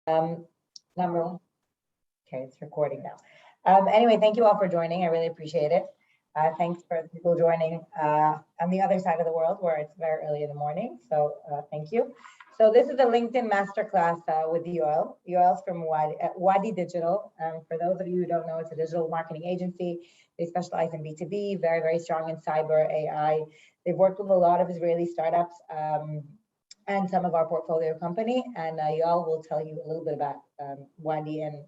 Number one. Okay, it's recording now. Anyway, thank you all for joining. I really appreciate it. Thanks for the people joining on the other side of the world where it's very early in the morning. So thank you. So this is a LinkedIn Masterclass with Yoel. Yoel's from WadiDigital. For those of you who don't know, it's a digital marketing agency. They specialize in B2B, very, very strong in cyber, AI. They've worked with a lot of Israeli startups and some of our portfolio company. And Yoel will tell you a little bit about Wadi and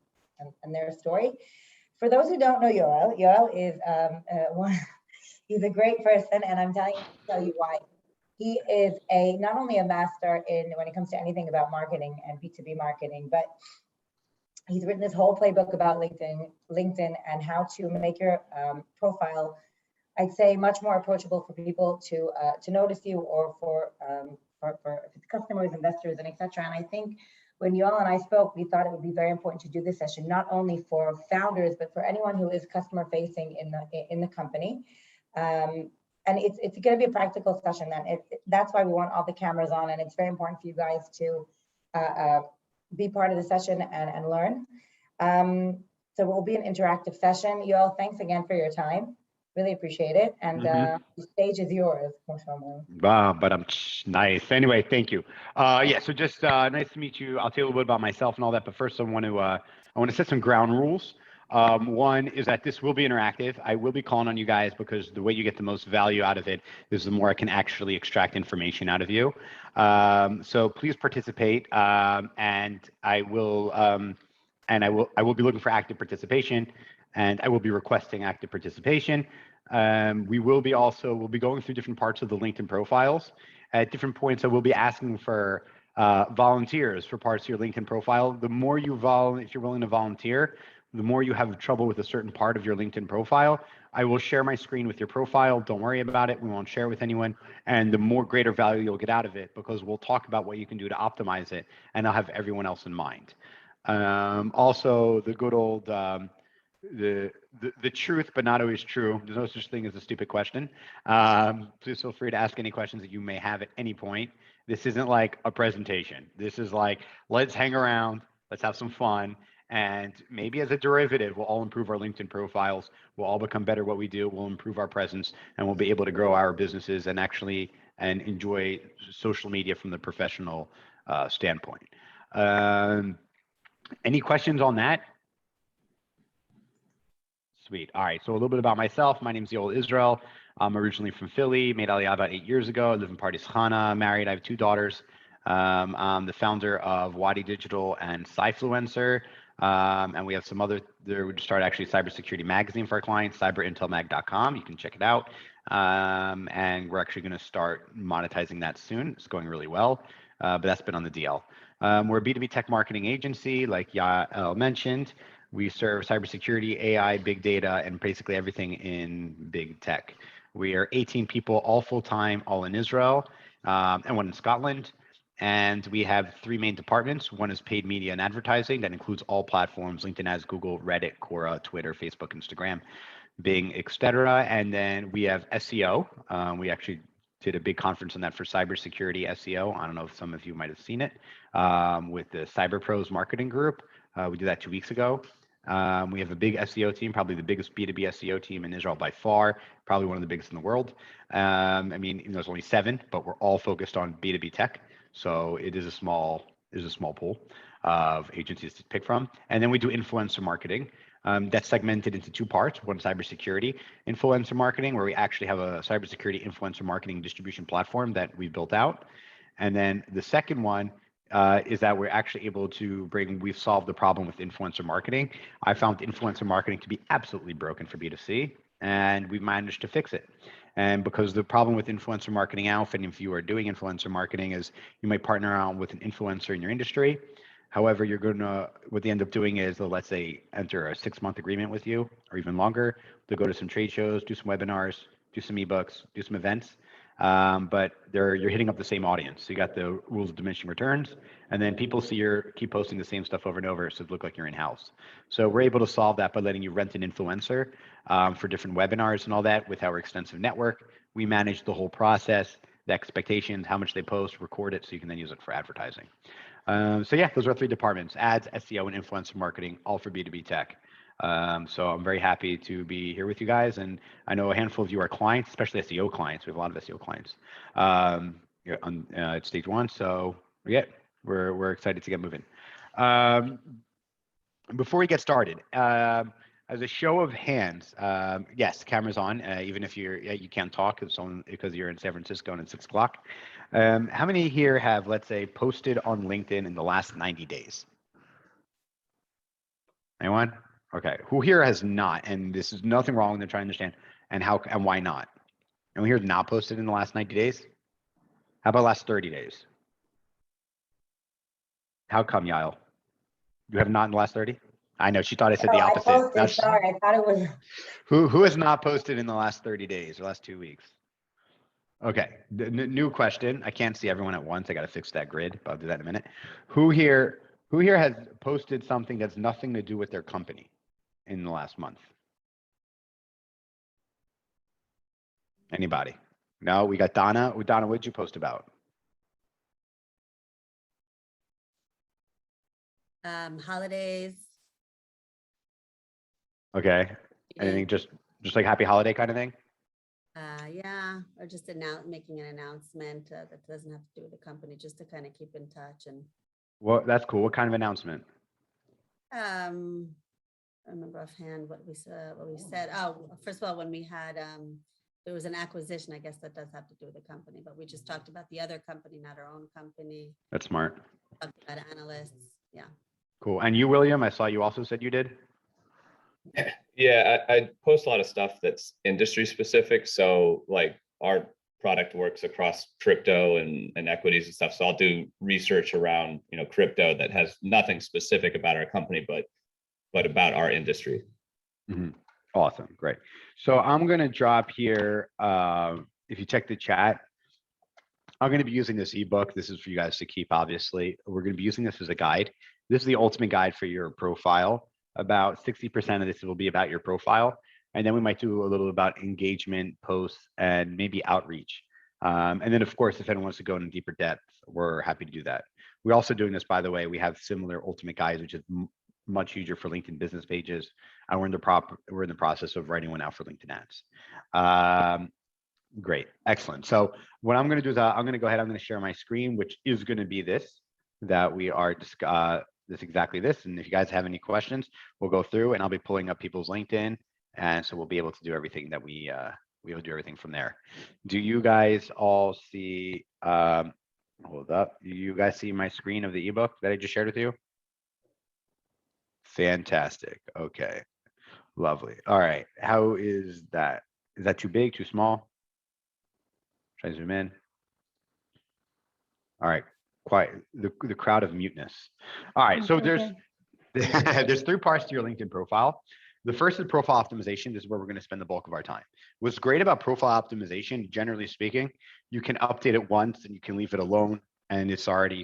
their story. For those who don't know Yoel, Yoel is he's a great person, and I'm tell you why. He is not only a master in when it comes to anything about marketing and B2B marketing, but he's written this whole playbook about LinkedIn and how to make your profile, I'd say, much more approachable for people to notice you, or for customers, investors, and etc. And I think when Yoel and I spoke, we thought it would be very important to do this session, not only for founders, but for anyone who is customer facing in the company. And it's going to be a practical session. That's why we want all the cameras on, and it's very important for you guys to be part of the session and learn. So it will be an interactive session. Yoel, thanks again for your time. Really appreciate it. And the stage is yours. But I'm nice. Anyway, thank you. Yeah, so just nice to meet you. I'll tell you a little bit about myself and all that. But first, I want to set some ground rules. One is that this will be interactive. I will be calling on you guys because the way you get the most value out of it is the more I can actually extract information out of you. So please participate, and I will be looking for active participation, and I will be requesting active participation. We'll be going through different parts of the LinkedIn profiles. At different points, I will be asking for volunteers for parts of your LinkedIn profile. The more if you're willing to volunteer, the more you have trouble with a certain part of your LinkedIn profile, I will share my screen with your profile. Don't worry about it. We won't share it with anyone. And the more greater value you'll get out of it, because we'll talk about what you can do to optimize it, and I'll have everyone else in mind. Also, the good old, the truth, but not always true. There's no such thing as a stupid question. Please feel free to ask any questions that you may have at any point. This isn't like a presentation. This is like, let's hang around, let's have some fun. And maybe as a derivative, we'll all improve our LinkedIn profiles. We'll all become better at what we do. We'll improve our presence, and we'll be able to grow our businesses and enjoy social media from the professional standpoint. Any questions on that? Sweet. All right. So a little bit about myself. My name is Yoel Israel. I'm originally from Philly. Made Aliyah about 8 years ago. I live in Pardes Chana. Married. I have 2 daughters. I'm the founder of WadiDigital and Cyfluencer. And we have some other, we just started actually a cybersecurity magazine for our clients, cyberintelmag.com. You can check it out. And we're actually going to start monetizing that soon. It's going really well, but that's been on the DL. We're a B2B tech marketing agency, like Yoel mentioned. We serve cybersecurity, AI, big data, and basically everything in big tech. We are 18 people, all full-time, all in Israel, and one in Scotland. And we have 3 main departments. One is paid media and advertising. That includes all platforms, LinkedIn Ads, Google, Reddit, Quora, Twitter, Facebook, Instagram, Bing, etc. And then we have SEO. We actually did a big conference on that for cybersecurity SEO. I don't know if some of you might have seen it with the Cyber Pros marketing group. We did that 2 weeks ago. We have a big SEO team, probably the biggest B2B SEO team in Israel by far, probably one of the biggest in the world. I mean, there's only 7, but we're all focused on B2B tech. So it is a small pool of agencies to pick from. And then we do influencer marketing. That's segmented into 2 parts. One, cybersecurity influencer marketing, where we actually have a cybersecurity influencer marketing distribution platform that we built out. And then the second one is that we're actually able to we've solved the problem with influencer marketing. I found influencer marketing to be absolutely broken for B2C, and we've managed to fix it. And because the problem with influencer marketing outfit, if you are doing influencer marketing, is you might partner out with an influencer in your industry. However, what they end up doing is they'll, let's say, enter a 6-month agreement with you, or even longer. They'll go to some trade shows, do some webinars, do some ebooks, do some events. But you're hitting up the same audience. So you got the rules of diminishing returns, and then people see keep posting the same stuff over and over, so it look like you're in-house. So we're able to solve that by letting you rent an influencer for different webinars and all that with our extensive network. We manage the whole process, the expectations, how much they post, record it, so you can then use it for advertising. So yeah, those are 3 departments: ads, SEO, and influencer marketing, all for B2B tech. So I'm very happy to be here with you guys, and I know a handful of you are clients, especially SEO clients. We have a lot of SEO clients at StageOne. So yeah, we're excited to get moving. Before we get started, as a show of hands, yes, camera's on, even if you can't talk because you're in San Francisco and it's 6 o'clock. How many here have, let's say, posted on LinkedIn in the last 90 days? Anyone? Okay. Who here has not? And this is nothing wrong. They're trying to understand and how and why not. And who here has not posted in the last 90 days? How about last 30 days? How come, Yael? You have not in the last 30? I know she thought I said the opposite. I posted, sorry, I thought it was. Who has not posted in the last 30 days or last 2 weeks? Okay, new question. I can't see everyone at once. I got to fix that grid, but I'll do that in a minute. Who here has posted something that's nothing to do with their company in the last month? Anybody? No, we got Donna. Donna, what did you post about? Holidays. Okay. Anything just like happy holiday kind of thing? Yeah, or just making an announcement that doesn't have to do with the company, just to kind of keep in touch. And Well, that's cool. What kind of announcement? I remember offhand what we said. Oh, first of all, when we had there was an acquisition, I guess that does have to do with the company, but we just talked about the other company, not our own company. That's smart. Talked about analysts. Yeah. Cool. And you, William, I saw you also said you did. Yeah, I post a lot of stuff that's industry specific. So like our product works across crypto and equities and stuff. So I'll do research around, crypto that has nothing specific about our company, but about our industry. Mm-hmm. Awesome. Great. So I'm going to drop here. If you check the chat, I'm going to be using this ebook. This is for you guys to keep, obviously. We're going to be using this as a guide. This is the ultimate guide for your profile. About 60% of this will be about your profile. And then we might do a little about engagement, posts, and maybe outreach. And then, of course, if anyone wants to go into deeper depth, we're happy to do that. We're also doing this, by the way, we have similar ultimate guides, which is much easier for LinkedIn business pages. And we're in the process of writing one out for LinkedIn ads. Great. Excellent. So what I'm going to do is I'm going to go ahead. I'm going to share my screen, which is going to be this that we are exactly this. And if you guys have any questions, we'll go through and I'll be pulling up people's LinkedIn. And so we'll be able to do everything that we will do everything from there. Do you guys all see, hold up. Do you guys see my screen of the ebook that I just shared with you? Fantastic. Okay. Lovely. All right. How is that? Is that too big, too small? Try to zoom in. All right. Quiet. The crowd of muteness. All right. So there's 3 parts to your LinkedIn profile. The first is profile optimization. This is where we're going to spend the bulk of our time. What's great about profile optimization, generally speaking, you can update it once and you can leave it alone. And you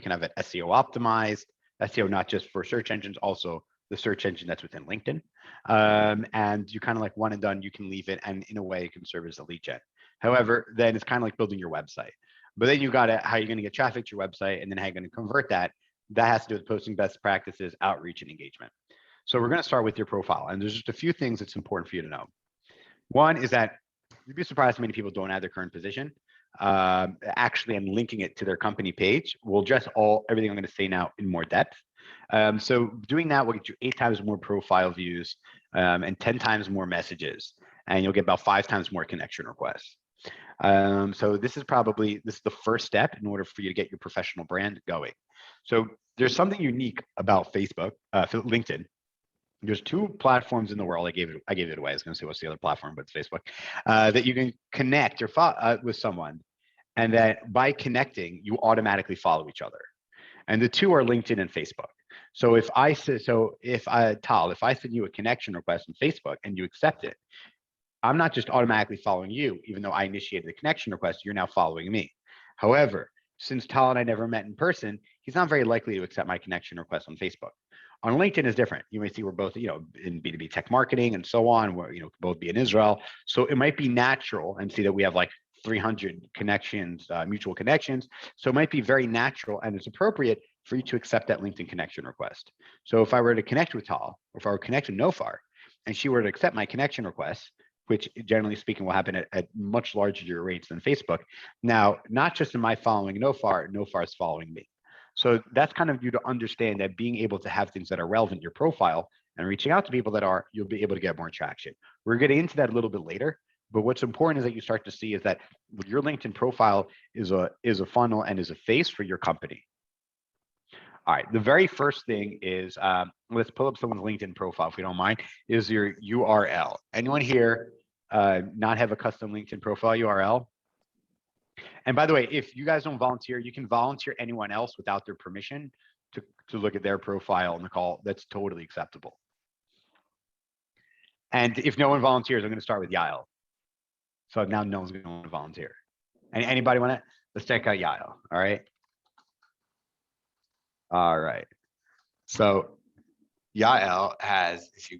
can have it SEO optimized, SEO not just for search engines, also the search engine that's within LinkedIn. And you kind of like one and done, you can leave it. And in a way, it can serve as a lead gen. However, then it's kind of like building your website. But then you got how you're going to get traffic to your website and then how you're going to convert that. That has to do with posting best practices, outreach, and engagement. So we're going to start with your profile. And there's just a few things that's important for you to know. One is that you'd be surprised how many people don't add their current position. Actually, I'm linking it to their company page. We'll address everything I'm going to say now in more depth. So doing that will get you 8 times more profile views and 10 times more messages. And you'll get about 5 times more connection requests. So this is the first step in order for you to get your professional brand going. So there's something unique about LinkedIn. There's 2 platforms in the world. I gave it away. I was going to say what's the other platform, but it's Facebook. That you can connect or with someone, and that by connecting, you automatically follow each other. And the 2 are LinkedIn and Facebook. So if I send you a connection request on Facebook and you accept it, I'm not just automatically following you, even though I initiated the connection request, you're now following me. However, since Tal and I never met in person, he's not very likely to accept my connection request on Facebook. On LinkedIn is different. You may see we're both, in B2B tech marketing and so on. We're, both be in Israel. So it might be natural and see that we have like 300 connections, mutual connections. So it might be very natural and it's appropriate for you to accept that LinkedIn connection request. So if I were to connect with Tal, or if I were to connect with Nofar, and she were to accept my connection request, which generally speaking will happen at much larger rates than Facebook. Now, not just am I following Nofar, Nofar is following me. So that's kind of you to understand that being able to have things that are relevant to your profile and reaching out to people that are, you'll be able to get more traction. We're getting into that a little bit later, but what's important is that you start to see is that your LinkedIn profile is a funnel and is a face for your company. All right, the very first thing is, let's pull up someone's LinkedIn profile, if you don't mind, is your URL. Anyone here not have a custom LinkedIn profile URL? And by the way, if you guys don't volunteer, you can volunteer anyone else without their permission to look at their profile on the call. That's totally acceptable. And if no one volunteers, I'm going to start with Yoel. So now no one's going to want to volunteer. Anybody want to? Let's check out Yoel. All right. All right. So Yoel has, if you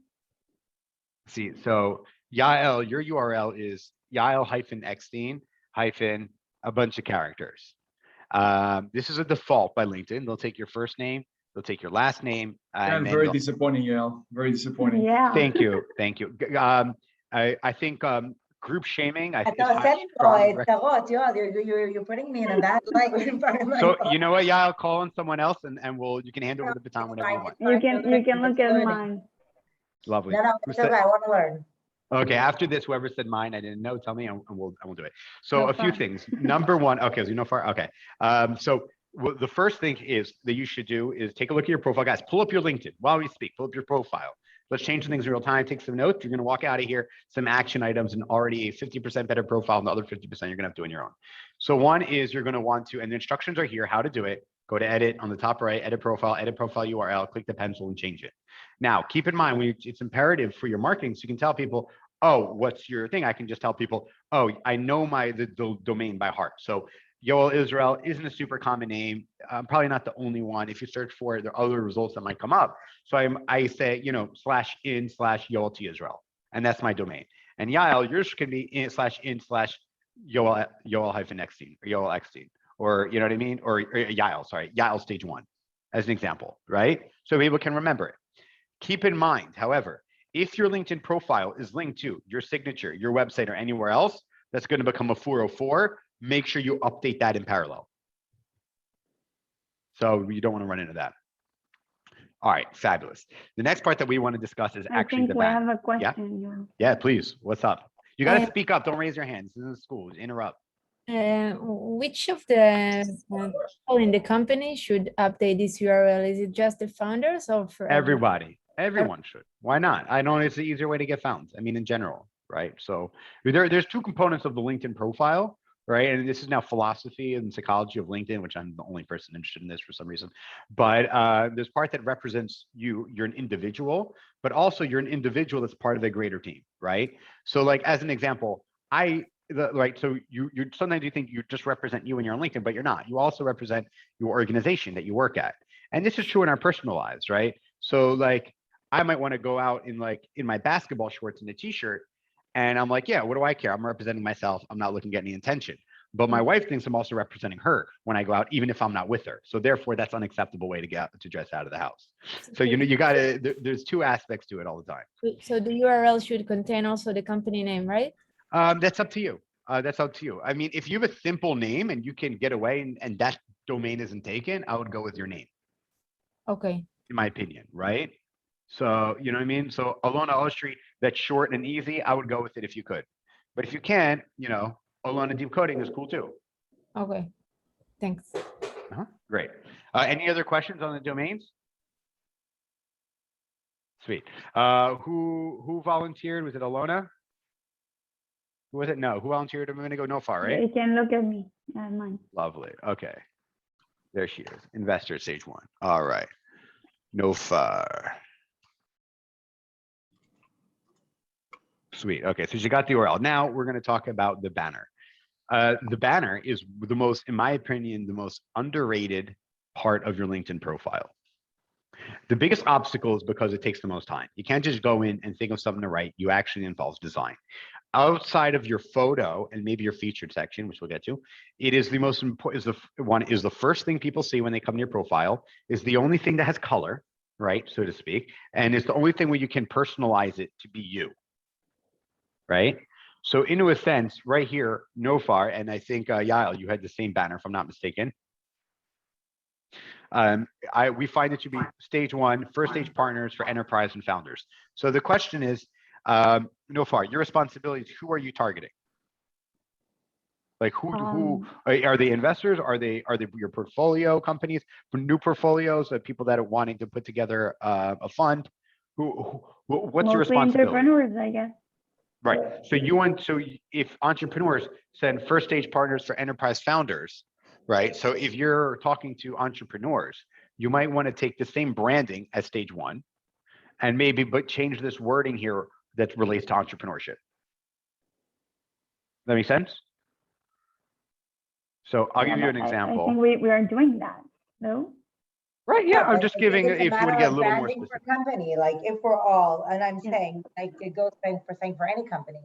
see, so Yoel, your URL is Yoel-Eckstein- a bunch of characters. This is a default by LinkedIn. They'll take your first name, they'll take your last name. I'm very disappointing, Yoel. Very disappointing. Yeah. Thank you. Thank you. I think group shaming. You're putting me in a bad light in front of my So phone. you know what, Yael, call on someone else and you can hand over the baton whenever you want. You can look at mine. Lovely. No, it's okay. I want to learn. Okay, after this, whoever said mine, I didn't know, tell me and we'll do it. So No a few far. things. Number one, okay, so you know far, okay. So the first thing is that you should do is take a look at your profile. Guys, pull up your LinkedIn while we speak, pull up your profile. Let's change things in real time, take some notes. You're gonna walk out of here, some action items and already a 50% better profile and the other 50% you're gonna have to do on your own. So one is you're gonna want to, and the instructions are here, how to do it. Go to edit on the top right, edit profile URL, click the pencil and change it. Now, keep in mind, it's imperative for your marketing, so you can tell people, oh, what's your thing? I can just tell people, oh, I know the domain by heart. So Yoel Israel isn't a super common name. Probably not the only one. If you search for it, there are other results that might come up. So I say, /in/Yoel T Israel, and that's my domain. And Yoel, yours can be /in/Yoel-Eckstein or Yoel Eckstein, or you know what I mean? Or Yoel, sorry, Yoel StageOne, as an example, right? So people can remember it. Keep in mind, however, if your LinkedIn profile is linked to your signature, your website, or anywhere else, that's going to become a 404. Make sure you update that in parallel. So you don't want to run into that. All right, fabulous. The next part that we want to discuss is actually the banner. I think we have a question. Yeah, please. What's up? You got to speak up. Don't raise your hands. This isn't school. Interrupt. Which of the people in the company should update this URL? Is it just the founders or for Everybody? Everyone should. Why not? I know it's the easier way to get found. I mean, in general, right? So there's two components of the LinkedIn profile, right? And this is now philosophy and psychology of LinkedIn, which I'm the only person interested in this for some reason. But there's part that represents you. You're an individual, but also you're an individual that's part of a greater team, right? So like as an example, so you sometimes you think you just represent you and you're on LinkedIn, but you're not. You also represent your organization that you work at. And this is true in our personal lives, right? So like I might want to go out in my basketball shorts and a t-shirt. And I'm like, yeah, what do I care? I'm representing myself. I'm not looking at any attention. But my wife thinks I'm also representing her when I go out, even if I'm not with her. So therefore, that's an unacceptable way to dress out of the house. So you got to. There's two aspects to it all the time. So the URL should contain also the company name, right? That's up to you. That's up to you. I mean, if you have a simple name and you can get away and that domain isn't taken, I would go with your name. Okay. In my opinion, right? So, you know what I mean? So Alona Street, that's short and easy. I would go with it if you could. But if you can't, Alona Deep Coding is cool too. Okay. Thanks. Great. Any other questions on the domains? Sweet. Who volunteered? Was it Alona? Who was it? No. Who volunteered? I'm going to go Nofar, right? You can look at me. Mine. Lovely. Okay. There she is. Investor StageOne. All right. Nofar. Sweet. Okay. So she got the URL. Now we're going to talk about the banner. The banner is the most, in my opinion, the most underrated part of your LinkedIn profile. The biggest obstacle is because it takes the most time. You can't just go in and think of something to write. You actually involve design. outside of your photo and maybe your featured section, which we'll get to, it is the most important, is the first thing people see when they come to your profile, is the only thing that has color, right, so to speak, and it's the only thing where you can personalize it to be you, right? So into a sense, right here, Nofar, and I think Yael, you had the same banner, if I'm not mistaken. We find it to be StageOne, first stage partners for enterprise and founders. So the question is, Nofar, your responsibilities, who are you targeting? Like who are they investors? Are they your portfolio companies, for new portfolios, people that are wanting to put together a fund? What's your Mostly responsibility? entrepreneurs, I guess. Right. So if entrepreneurs send first stage partners for enterprise founders, right? So if you're talking to entrepreneurs, you might want to take the same branding as StageOne and but change this wording here that relates to entrepreneurship. That make sense? So I'll give you an example. I think we are doing that, no? Right, yeah, I'm but just it's giving, if you want to matter get a of little more branding specific. for company, like if we're all, and I'm Yeah. saying, like it goes for any company,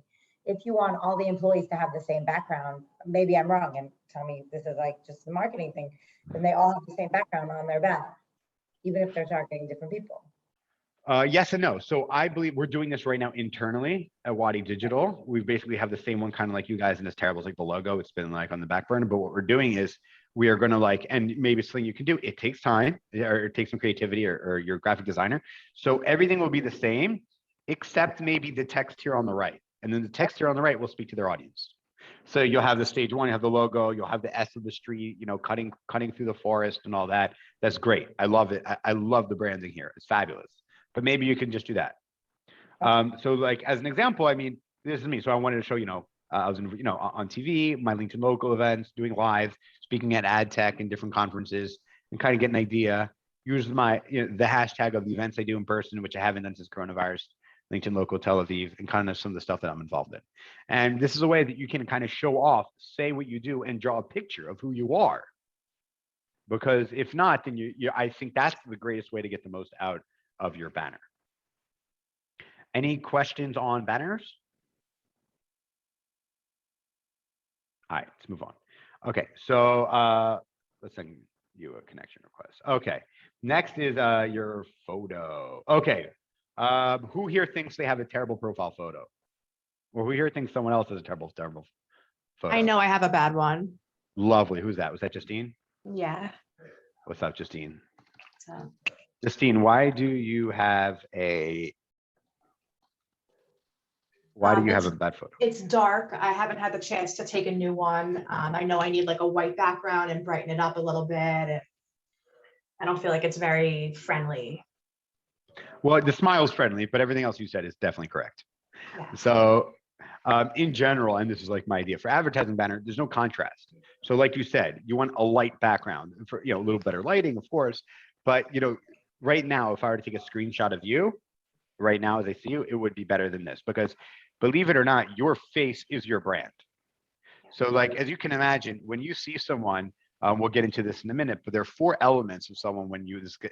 if you want all the employees to have the same background, maybe I'm wrong and tell me this is like just a marketing thing, then they all have the same background on their banner, even if they're targeting different people. Yes and no. So I believe we're doing this right now internally at WadiDigital. We basically have the same one, kind of like you guys, and it's terrible. It's like the logo. It's been like on the back burner. But what we're doing is we are going to and maybe it's something you can do. It takes time, or it takes some creativity, or your graphic designer. So everything will be the same, except maybe the text here on the right. And then the text here on the right will speak to their audience. So you'll have the StageOne, you have the logo, you'll have the S of the street, cutting through the forest and all that. That's great. I love it. I love the branding here. It's fabulous. But maybe you can just do that. So like as an example, I mean, this is me. So I wanted to show, I was on TV, my LinkedIn local events, doing live, speaking at ad tech and different conferences, and kind of get an idea. Use the hashtag of the events I do in person, which I haven't done since coronavirus, LinkedIn local Tel Aviv, and kind of some of the stuff that I'm involved in. And this is a way that you can kind of show off, say what you do, and draw a picture of who you are. Because if not, then I think that's the greatest way to get the most out of your banner. Any questions on banners? All right, let's move on. Okay, so let's send you a connection request. Okay, next is your photo. Okay, who here thinks they have a terrible profile photo? Or who here thinks someone else has a terrible photo? I know I have a bad one. Lovely. Who's that? Was that Justine? Yeah. What's up, Justine? So Justine, why do you have a bad photo? it's dark. I haven't had the chance to take a new one. I know I need like a white background and brighten it up a little bit. And I don't feel like it's very friendly. Well, the smile's friendly, but everything else you said is definitely correct. Yeah. So in general, and this is like my idea for advertising banner, there's no contrast. So like you said, you want a light background for, a little better lighting, of course. But, right now, if I were to take a screenshot of you right now, as I see you, it would be better than this, because believe it or not, your face is your brand. So like, as you can imagine, when you see someone, we'll get into this in a minute, but there are 4 elements of someone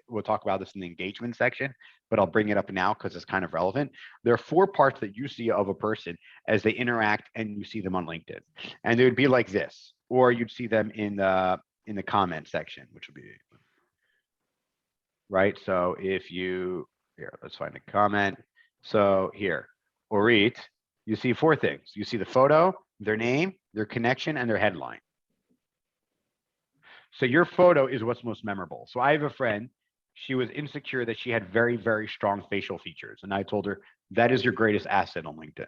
we'll talk about this in the engagement section, but I'll bring it up now because it's kind of relevant. There are 4 parts that you see of a person as they interact and you see them on LinkedIn. And it would be like this, or you'd see them in the comment section, which would be, right? So here, let's find a comment. So here, Orit, you see 4 things. You see the photo, their name, their connection, and their headline. So your photo is what's most memorable. So I have a friend, she was insecure that she had very, very strong facial features. And I told her that is your greatest asset on LinkedIn.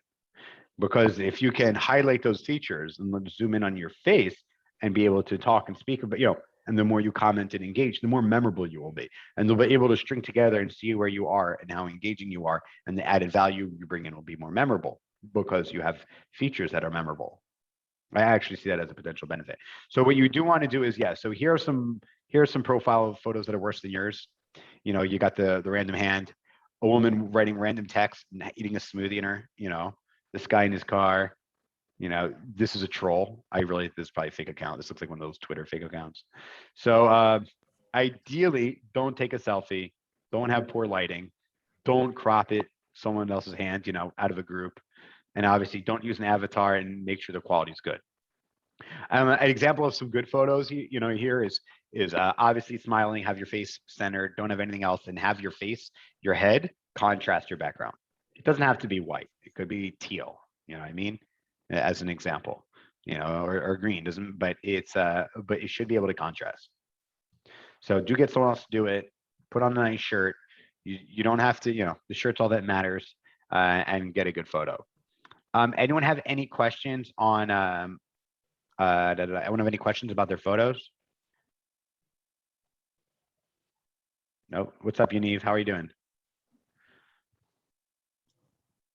Because if you can highlight those features and let's zoom in on your face and be able to talk and speak about, and the more you comment and engage, the more memorable you will be. And they'll be able to string together and see where you are and how engaging you are. And the added value you bring in will be more memorable because you have features that are memorable. I actually see that as a potential benefit. So what you do want to do is, so here are some profile photos that are worse than yours. You got the random hand, a woman writing random text and eating a smoothie in her, this guy in his car, this is a troll. This is probably a fake account. This looks like one of those Twitter fake accounts. So ideally, don't take a selfie. Don't have poor lighting. Don't crop it someone else's hand, out of a group. And obviously don't use an avatar, and make sure the quality is good. An example of some good photos, here is obviously smiling, have your face centered, don't have anything else, and have your face, your head contrast your background. It doesn't have to be white. It could be teal. You know what I mean? As an example, or green doesn't, but but it should be able to contrast. So do get someone else to do it. Put on a nice shirt. You don't have to, the shirt's all that matters, and get a good photo. Anyone have any questions on, anyone have any questions about their photos? Nope. What's up, Yaniv? How are you doing?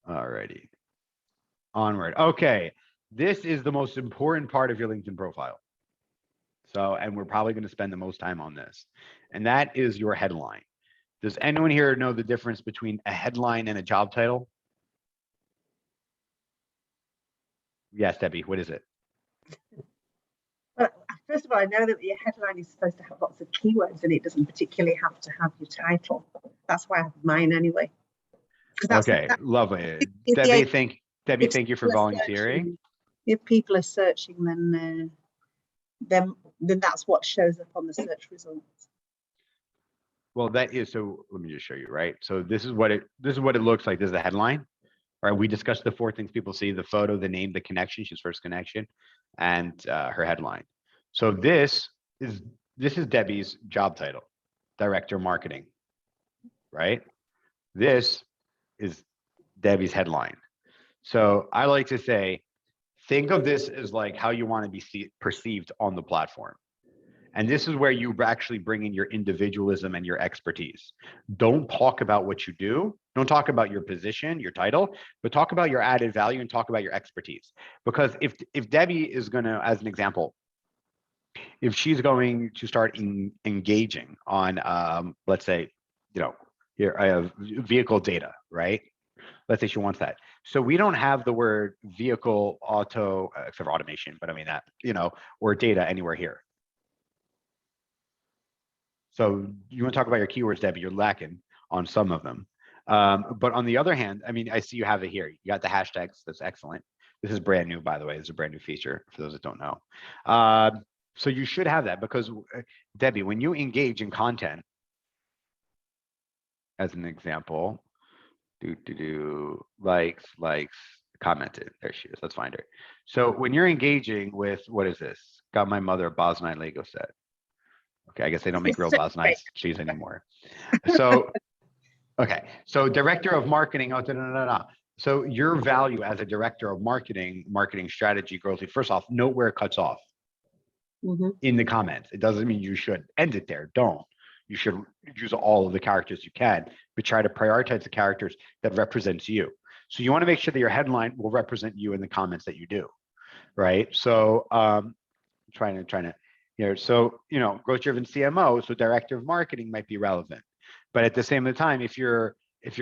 Alrighty. Onward. Okay. This is the most important part of your LinkedIn profile. So, and we're probably going to spend the most time on this, and that is your headline. Does anyone here know the difference between a headline and a job title? Yes, Debbie, what is it? Well, first of all, I know that your headline is supposed to have lots of keywords and it doesn't particularly have to have your title. That's why I have mine anyway. Okay, lovely. Debbie, thank you for volunteering. If people are searching, then that's what shows up on the search results. Well, that is, so let me just show you, right? So this is what it looks like. This is the headline. All right, we discussed the 4 things people see: the photo, the name, the connection, she's first connection, and her headline. So this is Debbie's job title, Director of Marketing, right? This is Debbie's headline. So I like to say, think of this as like how you want to be perceived on the platform. And this is where you actually bring in your individualism and your expertise. Don't talk about what you do. Don't talk about your position, your title, but talk about your added value and talk about your expertise. Because if Debbie is going to, as an example, if she's going to start engaging on, let's say, here I have vehicle data, right? Let's say she wants that. So we don't have the word vehicle auto, except for automation, but I mean that, or data anywhere here. So you want to talk about your keywords, Debbie, you're lacking on some of them. But on the other hand, I mean, I see you have it here. You got the hashtags. That's excellent. This is brand new, by the way. This is a brand new feature for those that don't know. So you should have that because, Debbie, when you engage in content, as an example, likes, commented. There she is. Let's find her. So when you're engaging with, what is this? Got my mother a Bosnite Lego set. Okay, I guess they don't make real Bosnite cheese anymore. So, okay, so director of marketing. So your value as a director of marketing strategy, growth. First off, note where it cuts off in the comments. It doesn't mean you should end it there. Don't. You should use all of the characters you can, but try to prioritize the characters that represents you. So you want to make sure that your headline will represent you in the comments that you do, right? So trying to. So, growth-driven CMO, so director of marketing might be relevant. But at the same time, if you're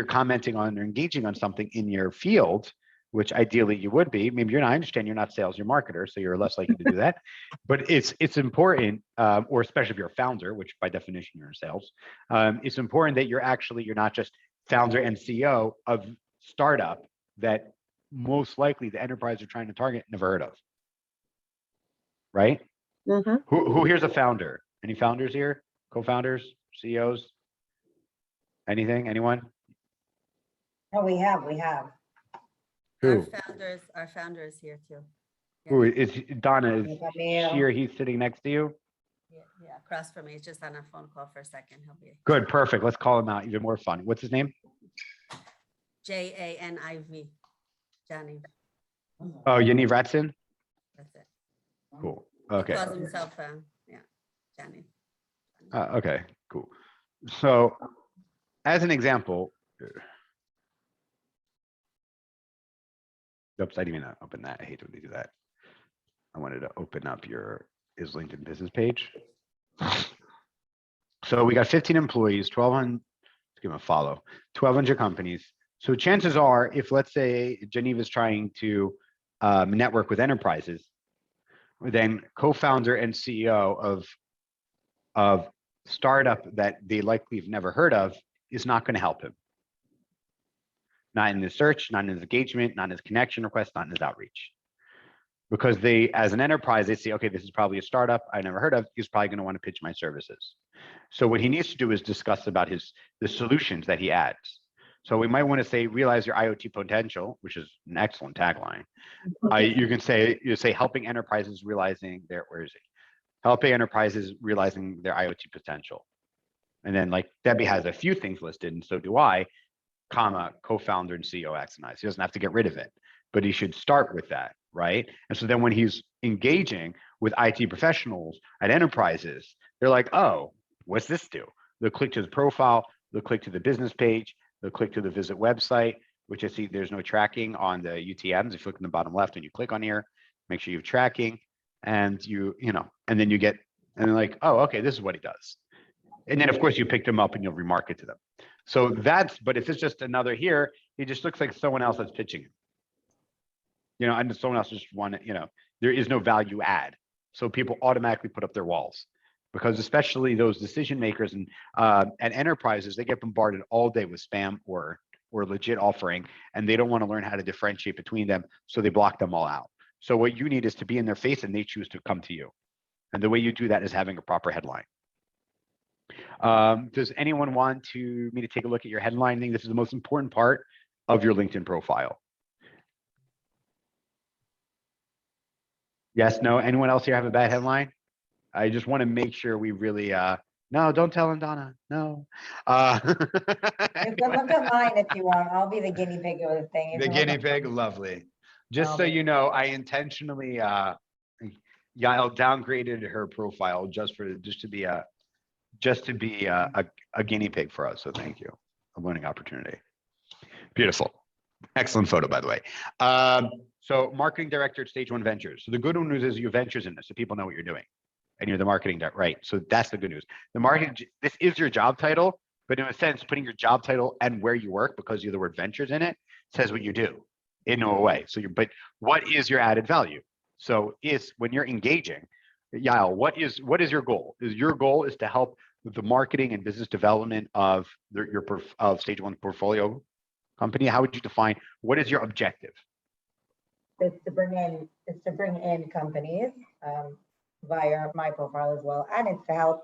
commenting on or engaging on something in your field, which ideally you would be, maybe I understand you're not sales, you're marketer, so you're less likely to do that. But it's important, or especially if you're a founder, which by definition you're in sales, it's important that you're not just founder and CEO of startup that most likely the enterprise are trying to target never heard of, right? Who here's a founder? Any founders here? Co-founders? CEOs? Anything? Anyone? Oh, we have. Who? Our founders here too. Who is Donna? Is Camille. she or he's sitting next to you? Yeah, across from me. He's just on a phone call for a second. He'll be Good, perfect. Let's call him out. Even more fun. What's his name? Janiv. Johnny. Oh, Yaniv Ratson? That's it. Cool. He Okay. calls himself, Johnny. Okay, cool. So as an example, oops, I didn't even open that. I hate when they do that. I wanted to open up his LinkedIn business page. So we got 15 employees, 1,200, let's give him a follow, 1,200 companies. So chances are, if let's say Geneva is trying to network with enterprises, then co-founder and CEO of startup that they likely have never heard of is not going to help him. not in his search, not in his engagement, not in his connection request, not in his outreach. Because they, as an enterprise, they see, okay, this is probably a startup I never heard of. He's probably going to want to pitch my services. So what he needs to do is discuss about the solutions that he adds. So we might want to say, realize your IoT potential, which is an excellent tagline. You can say, helping enterprises realizing where is it? Helping enterprises realizing their IoT potential. And then like Debbie has a few things listed, and so do I, comma, co-founder and CEO X and I. So he doesn't have to get rid of it, but he should start with that, right? And so then when he's engaging with IT professionals at enterprises, they're like, oh, what's this do? They'll click to the profile, they'll click to the business page, they'll click to the visit website, which I see there's no tracking on the UTMs. If you look in the bottom left and you click on here, make sure you have tracking, and and then you get, and they're like, oh, okay, this is what he does. And then of course you pick them up and you'll remarket to them. So but if it's just another here, he just looks like someone else that's pitching him. And someone else just there is no value add. So people automatically put up their walls, because especially those decision makers and enterprises, they get bombarded all day with spam or legit offering, and they don't want to learn how to differentiate between them. So they block them all out. So what you need is to be in their face and they choose to come to you. And the way you do that is having a proper headline. Does anyone want me to take a look at your headline? I think this is the most important part of your LinkedIn profile. Yes, no, anyone else here have a bad headline? I just want to make sure we really, no, don't tell him, Donna, no. You can look at mine if you want. I'll be the guinea pig of the thing. The guinea pig, lovely. Just so you know, I intentionally, Yael downgraded her profile just to be a guinea pig for us. So thank you. A learning opportunity. Beautiful. Excellent photo, by the way. So marketing director at StageOne Ventures. So the good news is you have ventures in this, so people know what you're doing. And you're the marketing director, right? So that's the good news. The marketing, this is your job title, but in a sense, putting your job title and where you work, because you have the word ventures in it, says what you do in no way. So but what is your added value? So when you're engaging, Yael, what is your goal? Your goal is to help with the marketing and business development of StageOne portfolio company. How would you define, what is your objective? It's to bring in companies via my profile as well, and it's to help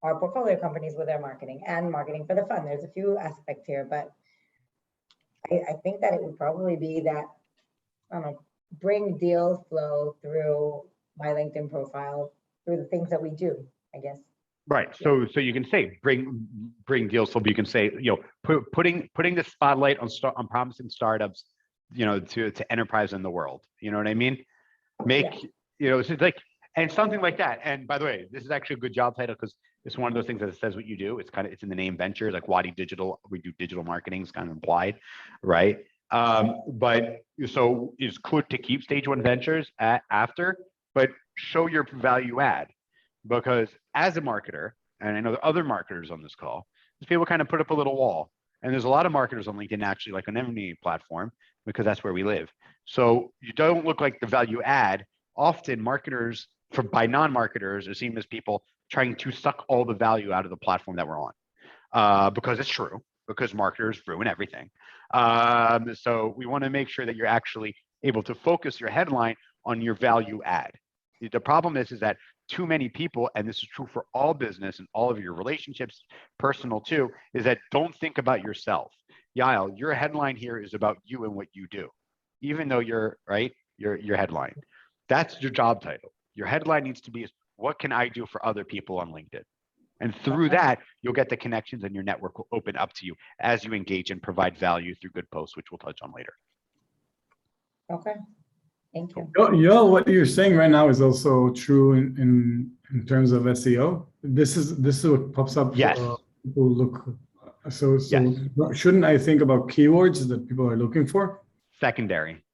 our portfolio companies with their marketing and marketing for the fund. There's a few aspects here, but I think that it would probably be that, I don't know, bring deal flow through my LinkedIn profile, through the things that we do, I guess. Right. So you can say bring deals. So you can say, putting the spotlight on promising startups, to enterprise in the world. You know what I mean? It's like, and something like that. And by the way, this is actually a good job title, because it's one of those things that says what you do. It's in the name Ventures, like WadiDigital. We do digital marketing. It's kind of implied, right? But so it's good to keep StageOne Ventures after, but show your value add. Because as a marketer, and I know there are other marketers on this call, people kind of put up a little wall. And there's a lot of marketers on LinkedIn, actually, like on any platform, because that's where we live. So you don't look like the value add. Often marketers, by non-marketers, are seen as people trying to suck all the value out of the platform that we're on. Because it's true, because marketers ruin everything. So we want to make sure that you're actually able to focus your headline on your value add. The problem is that too many people, and this is true for all business and all of your relationships, personal too, is that don't think about yourself. Yael, your headline here is about you and what you do, even though your headline. That's your job title. Your headline needs to be, what can I do for other people on LinkedIn? And through that, you'll get the connections, and your network will open up to you as you engage and provide value through good posts, which we'll touch on later. Okay. Thank you. Yoel, what you're saying right now is also true in terms of SEO. This is what pops up. Yes. People look. So Yes. Shouldn't I think about keywords that people are looking for? Secondary.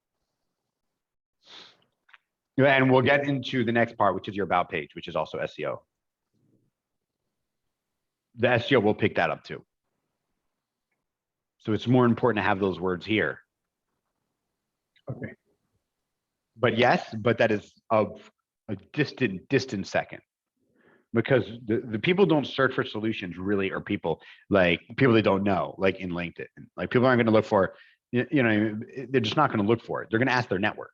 And we'll get into the next part, which is your about page, which is also SEO. The SEO will pick that up too. So it's more important to have those words here. Okay. But yes, but that is of a distant second, because the people don't search for solutions really, or people they don't know, like in LinkedIn. Like people aren't going to look for, You know, they're just not going to look for it. They're going to ask their network.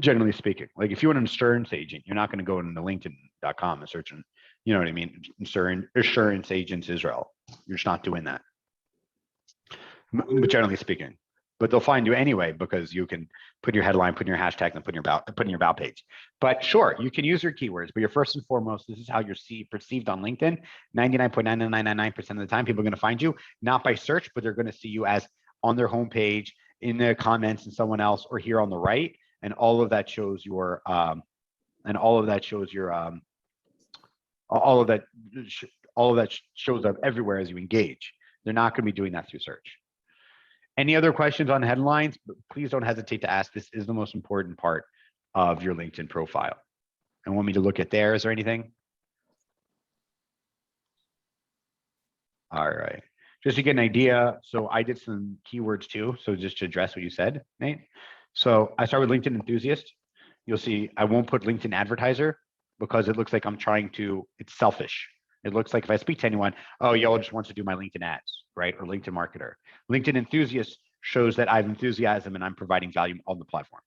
Generally speaking, like if you want an insurance agent, you're not going to go into LinkedIn.com and search, you know what I mean? Insurance agents Israel. You're just not doing that. Generally speaking, but they'll find you anyway because you can put your headline, put in your hashtag, and put in your about page. But sure, you can use your keywords, but you're first and foremost, this is how you're perceived on LinkedIn. 99.9999% of the time, people are going to find you not by search, but they're going to see you as on their homepage, in the comments, and someone else, or here on the right. And all of that shows your, all of that shows up everywhere as you engage. They're not going to be doing that through search. Any other questions on headlines? Please don't hesitate to ask. This is the most important part of your LinkedIn profile. And want me to look at theirs or anything? All right. Just to get an idea, so I did some keywords too. So just to address what you said, Nate. So I start with LinkedIn Enthusiast. You'll see I won't put LinkedIn Advertiser because it looks like I'm trying to, it's selfish. It looks like if I speak to anyone, oh, Yoel just wants to do my LinkedIn ads, right? Or LinkedIn Marketer. LinkedIn Enthusiast shows that I have enthusiasm and I'm providing value on the platform,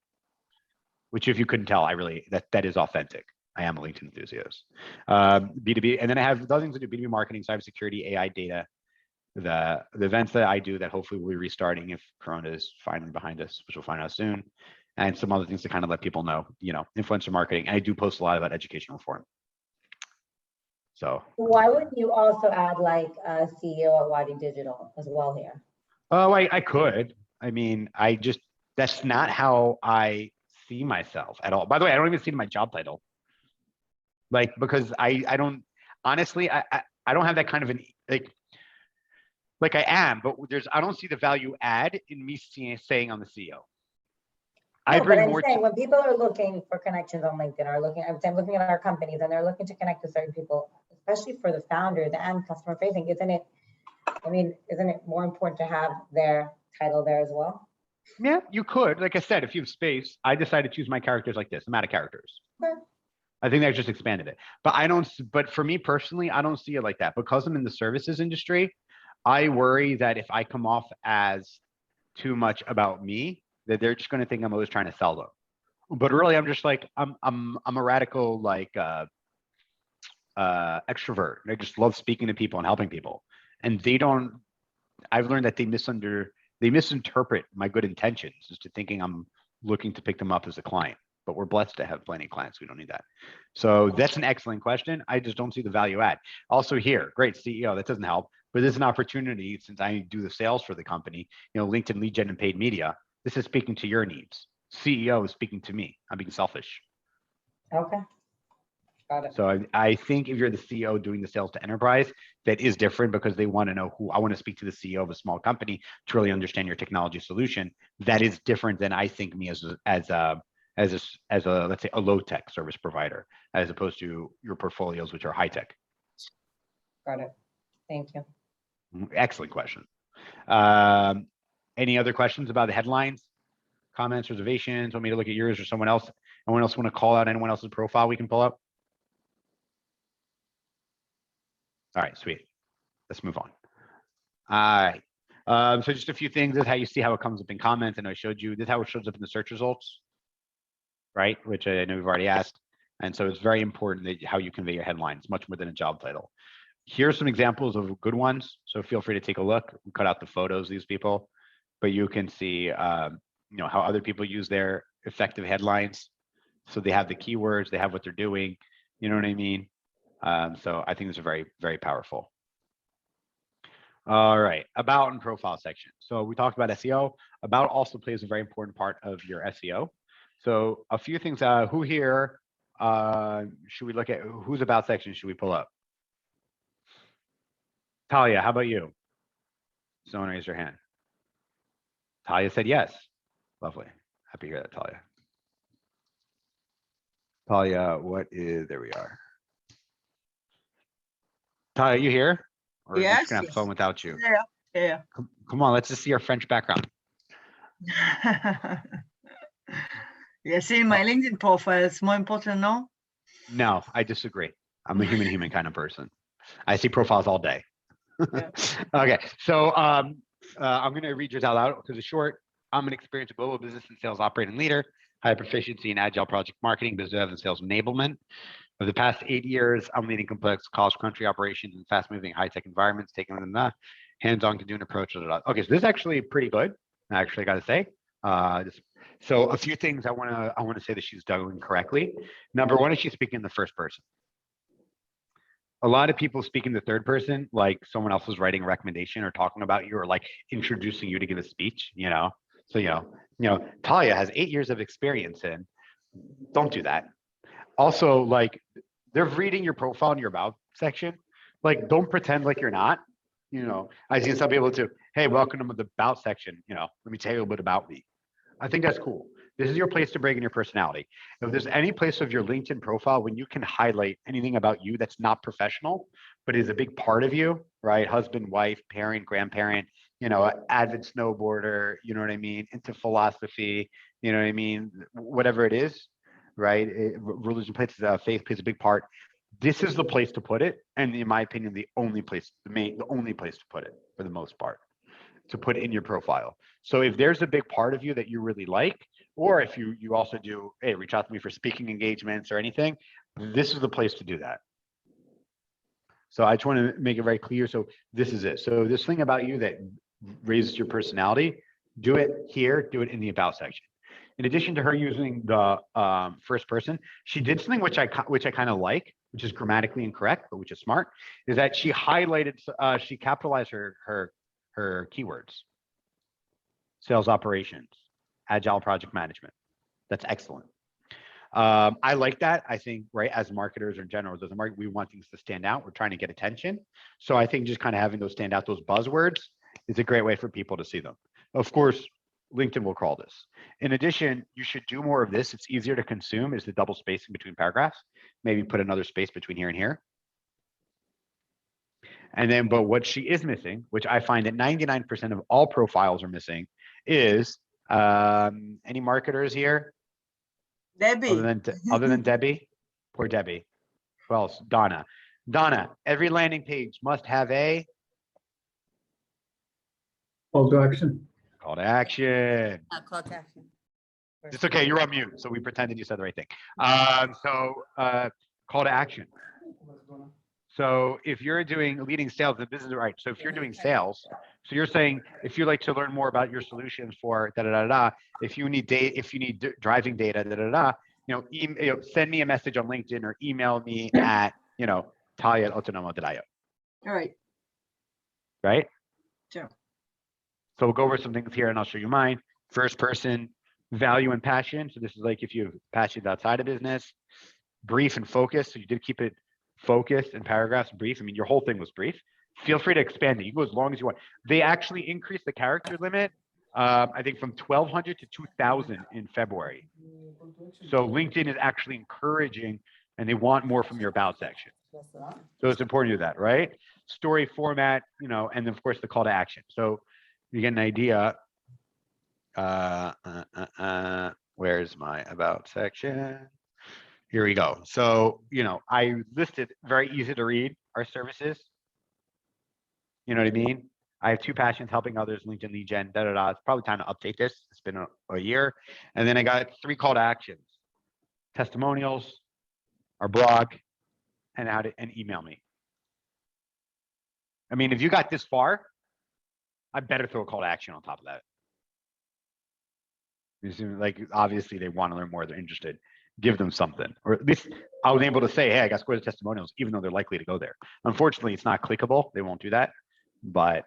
which if you couldn't tell, that is authentic. I am a LinkedIn enthusiast. B2B, and then I have other things to do, B2B marketing, cybersecurity, AI data, the events that I do that hopefully we'll be restarting if Corona is finally behind us, which we'll find out soon, and some other things to kind of let people know, you know, influencer marketing. And I do post a lot about education reform. So why wouldn't you also add like a CEO at WadiDigital as well here? Oh, I could. I mean, that's not how I see myself at all. By the way, I don't even see my job title. Like, because I don't, honestly, I don't have that kind of an, like I am, but I don't see the value add in me saying I'm the CEO. I No, bring but I'm more saying when people are looking for connections on LinkedIn, I'm looking at our companies and they're looking to connect with certain people, especially for the founders and customer facing, isn't it more important to have their title there as well? Yeah, you could. Like I said, if you have space, I decided to choose my characters like this. I'm out of characters. Okay. I think that just expanded it. But for me personally, I don't see it like that. Because I'm in the services industry, I worry that if I come off as too much about me, that they're just going to think I'm always trying to sell them. But really, I'm just like, I'm a radical, like, extrovert. I just love speaking to people and helping people. And I've learned that they misinterpret my good intentions as to thinking I'm looking to pick them up as a client. But we're blessed to have plenty of clients. We don't need that. So that's an excellent question. I just don't see the value add. Also here, great CEO, that doesn't help. But there's an opportunity, since I do the sales for the company, you know, LinkedIn lead gen and paid media. This is speaking to your needs. CEO is speaking to me. I'm being selfish. Okay. Got it. So I think if you're the CEO doing the sales to enterprise, that is different because they want to know who. I want to speak to the CEO of a small company to really understand your technology solution. That is different than I think me as a let's say a low tech service provider, as opposed to your portfolios, which are high tech. Got it. Thank you. Excellent question. Any other questions about the headlines, comments, reservations? Want me to look at yours or someone else? Anyone else want to call out anyone else's profile we can pull up? All right, sweet. Let's move on. All right. So just a few things. This is how you see how it comes up in comments. And I showed you this is how it shows up in the search results, right? Which I know we've already asked. And so it's very important that how you convey your headlines, much more than a job title. Here's some examples of good ones. So feel free to take a look. We cut out the photos of these people, but you can see, you know, how other people use their effective headlines. So they have the keywords, they have what they're doing. You know what I mean? So I think these are very, very powerful. All right, about and profile section. So we talked about SEO. About also plays a very important part of your SEO. So a few things. Who here should we look at? Whose about section should we pull up? Talia, how about you? Someone raise your hand. Talia said yes. Lovely. Happy to hear that, Talia. Talia, there we are. Talia, you here? Or Yes, are just gonna have yes. fun without you? Yeah. Come on, let's just see your French background. Yeah, see my LinkedIn profile, it's more important, no? No, I disagree. I'm a human kind of person. I see profiles all day. Okay, so I'm going to read yours out loud because it's short. I'm an experienced global business and sales operating leader, high proficiency in agile project marketing, business dev, and sales enablement. For the past 8 years, I'm leading complex cross-country operations in fast-moving, high-tech environments, taking them hands-on continuing approach. Okay, so this is actually pretty good. I actually got to say. So a few things I want to say that she's doing correctly. Number one is she's speaking in the first person. A lot of people speak in the third person, like someone else is writing a recommendation or talking about you or like introducing you to give a speech. So Talia has 8 years of experience in. Don't do that. Also, like they're reading your profile in your about section. Like, don't pretend like you're not. I've seen some people too. Hey, welcome to the about section. Let me tell you a little bit about me. I think that's cool. This is your place to bring in your personality. If there's any place of your LinkedIn profile when you can highlight anything about you that's not professional, but is a big part of you, right? Husband, wife, parent, grandparent, avid snowboarder, you know what I mean? Into philosophy, you know what I mean? Whatever it is, right? Religion plays, faith plays a big part. This is the place to put it. And in my opinion, the only place to put it for the most part, to put in your profile. So if there's a big part of you that you really like, or if you also do, hey, reach out to me for speaking engagements or anything, this is the place to do that. So I just want to make it very clear. So this is it. So this thing about you that raises your personality, do it here, do it in the about section. In addition to her using the first person, she did something which I kind of like, which is grammatically incorrect, but which is smart, is that she highlighted, she capitalized her keywords. Sales operations, agile project management. That's excellent. I like that. I think, right, as marketers or in general, we want things to stand out. We're trying to get attention. So I think just kind of having those stand out, those buzzwords, is a great way for people to see them. Of course, LinkedIn will crawl this. In addition, you should do more of this. It's easier to consume is the double spacing between paragraphs. Maybe put another space between here and here. And then, but what she is missing, which I find that 99% of all profiles are missing, is any marketers here? Debbie. Other than Debbie? Poor Debbie. Who else? Donna. Donna, every landing page must have a Call to action. call to action. Call to action. It's okay, you're on mute, so we pretended you said the right thing. Call to action. So if you're doing leading sales, the business, right? So if you're doing sales, so you're saying if you'd like to learn more about your solutions for da da da da, if you need data, if you need driving data, da da da, send me a message on LinkedIn or email me at talia@autonomo.io. All right. Right? Sure. So we'll go over some things here, and I'll show you mine. First person, value and passion. So this is like if you have passions outside of business. Brief and focus. So you did keep it focused and paragraphs brief. I mean, your whole thing was brief. Feel free to expand it. You go as long as you want. They actually increased the character limit, I think from 1,200 to 2,000 in February. So LinkedIn is actually encouraging, and they want more from your about section. So it's important to do that, right? Story format, and then of course the call to action. So you get an idea. Where's my about section? Here we go. So, I listed very easy to read our services. You know what I mean? I have 2 passions, helping others, LinkedIn lead gen, da da da. It's probably time to update this. It's been a year. And then I got 3 call to actions: testimonials, our blog, and email me. I mean, if you got this far, I better throw a call to action on top of that. Like, obviously they want to learn more, they're interested. Give them something, or at least I was able to say, hey, I got score the testimonials, even though they're likely to go there. Unfortunately, it's not clickable. They won't do that, but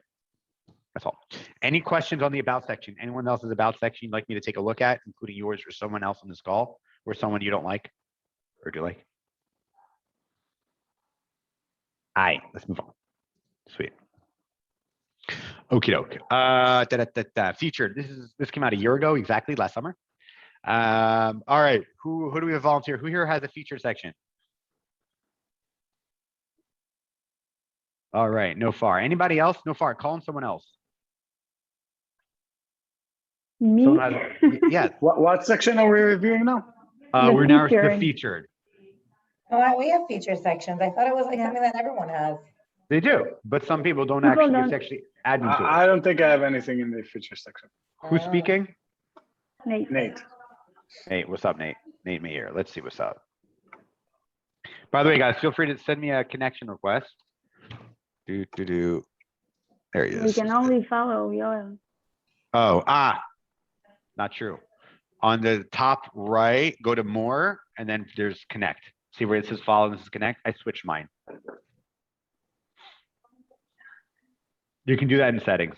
that's all. Any questions on the about section? Anyone else's about section you'd like me to take a look at, including yours or someone else on this call, or someone you don't like, or do you like? All right, let's move on. Sweet. Okie doke. Featured. This came out a year ago, exactly last summer. All right, who do we have volunteer? Who here has a feature section? All right, no far. Anybody else? No far. Call on someone else. Me? Yeah. What section are we reviewing now? We're now the featured. Oh, we have feature sections. I thought it was like Yeah. something that everyone has. They do, but some people don't People actually, it's don't- actually admin tools. I don't think I have anything in the feature section. Who's speaking? Nate. Nate. Nate, what's up, Nate? Nate me here. Let's see what's up. By the way, guys, feel free to send me a connection request. There he We is. can only follow Yoel. Oh, not true. On the top right, go to more, and then there's connect. See where it says follow, and this is connect? I switched mine. You can do that in settings.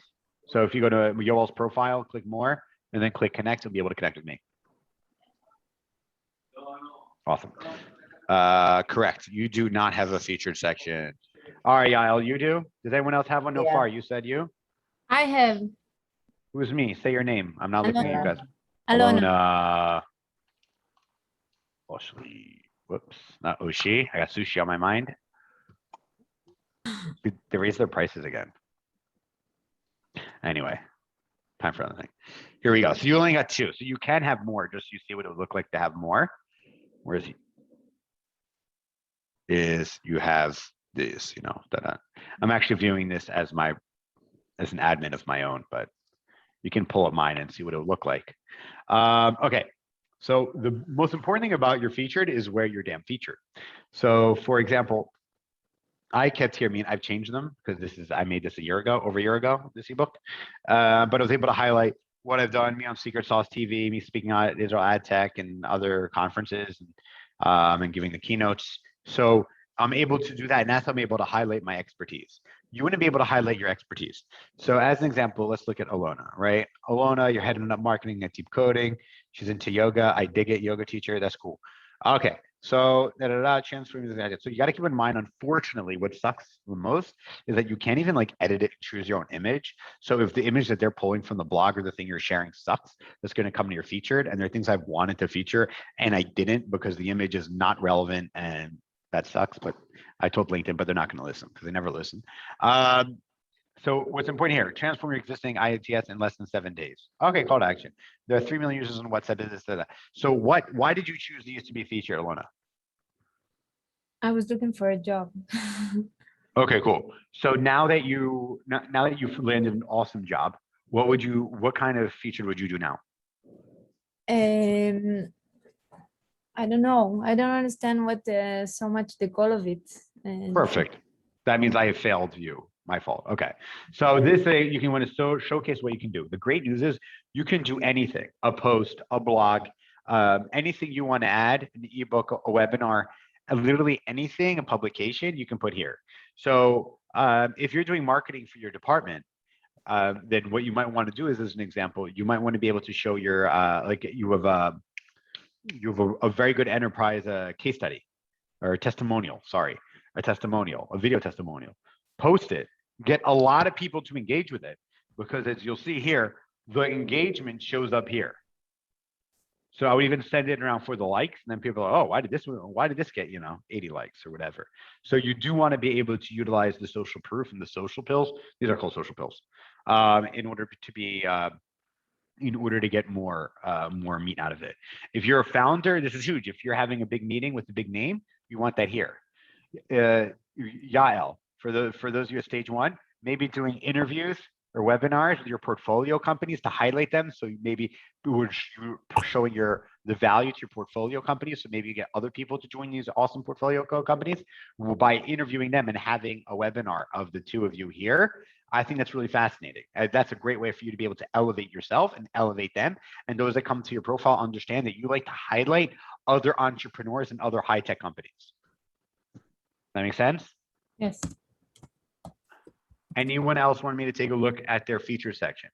So if you go to Yoel's profile, click more, and then click connect, you'll be able to connect with me. Awesome. Correct. You do not have a featured section. All right, Yael, you do? Does anyone else have one? No, Yeah. far. You said you? I have Who's me? Say your name. I'm not looking at you Alona. guys. Alona. Oshli. Whoops, not Oshi. I got sushi on my mind. They raised their prices again. Anyway, time for another thing. Here we go. So you only got two. So you can have more, just so you see what it would look like to have more. Whereas you have this, I'm actually viewing this as an admin of my own, but you can pull up mine and see what it would look like. Okay. So the most important thing about your featured is where you're damn featured. So for example, I kept here, I've changed them because I made this over a year ago, this ebook. But I was able to highlight what I've done, me on Secret Sauce TV, me speaking on Israel Ad Tech and other conferences, and giving the keynotes. So I'm able to do that, and that's how I'm able to highlight my expertise. You wouldn't be able to highlight your expertise. So as an example, let's look at Alona, right? Alona, you're heading up marketing at Deep Coding. She's into yoga. I dig it, yoga teacher. That's cool. Okay, so transferring. So you got to keep in mind, unfortunately, what sucks the most is that you can't even edit it and choose your own image. So if the image that they're pulling from the blog or the thing you're sharing sucks, that's going to come to your featured. And there are things I've wanted to feature and I didn't because the image is not relevant, and that sucks. But I told LinkedIn, but they're not going to listen because they never listen. So what's important here, transform your existing IATS in less than 7 days. Okay, call to action. There are 3 million users on WhatsApp. So why did you choose these to be featured, Alona? I was looking for a job. Okay, cool. So now that you've landed an awesome job, what kind of feature would you do now? I don't know. I don't understand what so much the goal of it. Perfect. That means I have failed you. My fault. Okay. So this you can want to showcase what you can do. The great news is you can do anything, a post, a blog, anything you want to add, an ebook, a webinar, literally anything, a publication you can put here. So if you're doing marketing for your department, then what you might want to do is, as an example, you might want to be able to show your you have a very good enterprise case study or testimonial, a video testimonial. Post it, get a lot of people to engage with it, because as you'll see here, the engagement shows up here. So I would even send it around for the likes, and then people are, oh, why did this get 80 likes or whatever. So you do want to be able to utilize the social proof and the social pills. These are called social pills, in order to get more meat out of it. If you're a founder, this is huge. If you're having a big meeting with a big name, you want that here. Yael, for those of you at StageOne, maybe doing interviews or webinars with your portfolio companies to highlight them. So maybe you're showing the value to your portfolio companies. So maybe you get other people to join these awesome portfolio companies by interviewing them and having a webinar of the two of you here. I think that's really fascinating. That's a great way for you to be able to elevate yourself and elevate them. And those that come to your profile understand that you like to highlight other entrepreneurs and other high-tech companies. That make sense? Yes. Anyone else want me to take a look at their feature section?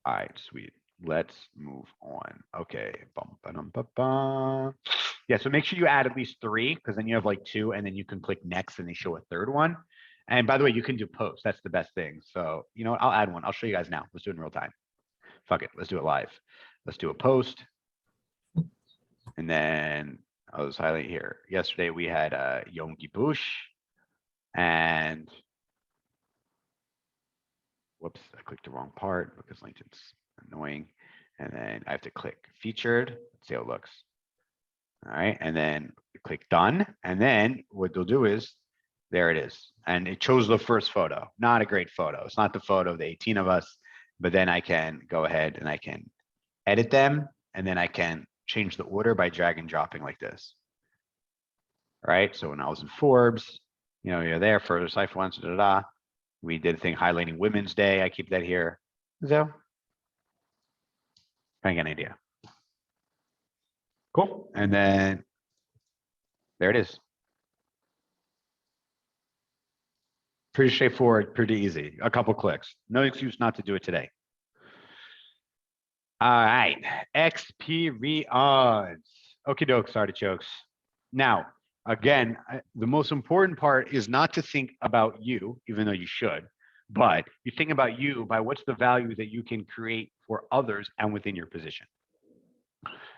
All right, sweet. Let's move on. Okay. Yeah, so make sure you add at least 3, because then you have 2, and then you can click next and they show a third one. And by the way, you can do posts. That's the best thing. So you know what? I'll add one. I'll show you guys now. Let's do it in real time. Fuck it. Let's do it live. Let's do a post. And then I was highlighting here. Yesterday we had Yom Kippur, and whoops, I clicked the wrong part because LinkedIn's annoying. And then I have to click featured. Let's see how it looks. All right, and then click done. And then what they'll do is, there it is. And it chose the first photo. Not a great photo. It's not the photo of the 18 of us, but then I can go ahead and I can edit them. And then I can change the order by drag and dropping like this. Right, so when I was in Forbes, you know, you're there for Cypher once, we did a thing highlighting Women's Day. I keep that here. So, trying to get an idea. Cool. And then there it is. Pretty straightforward, pretty easy. A couple clicks. No excuse not to do it today. All right, Experience. Okie doke, artichokes. Now, again, the most important part is not to think about you, even though you should, but you think about you by what's the value that you can create for others and within your position.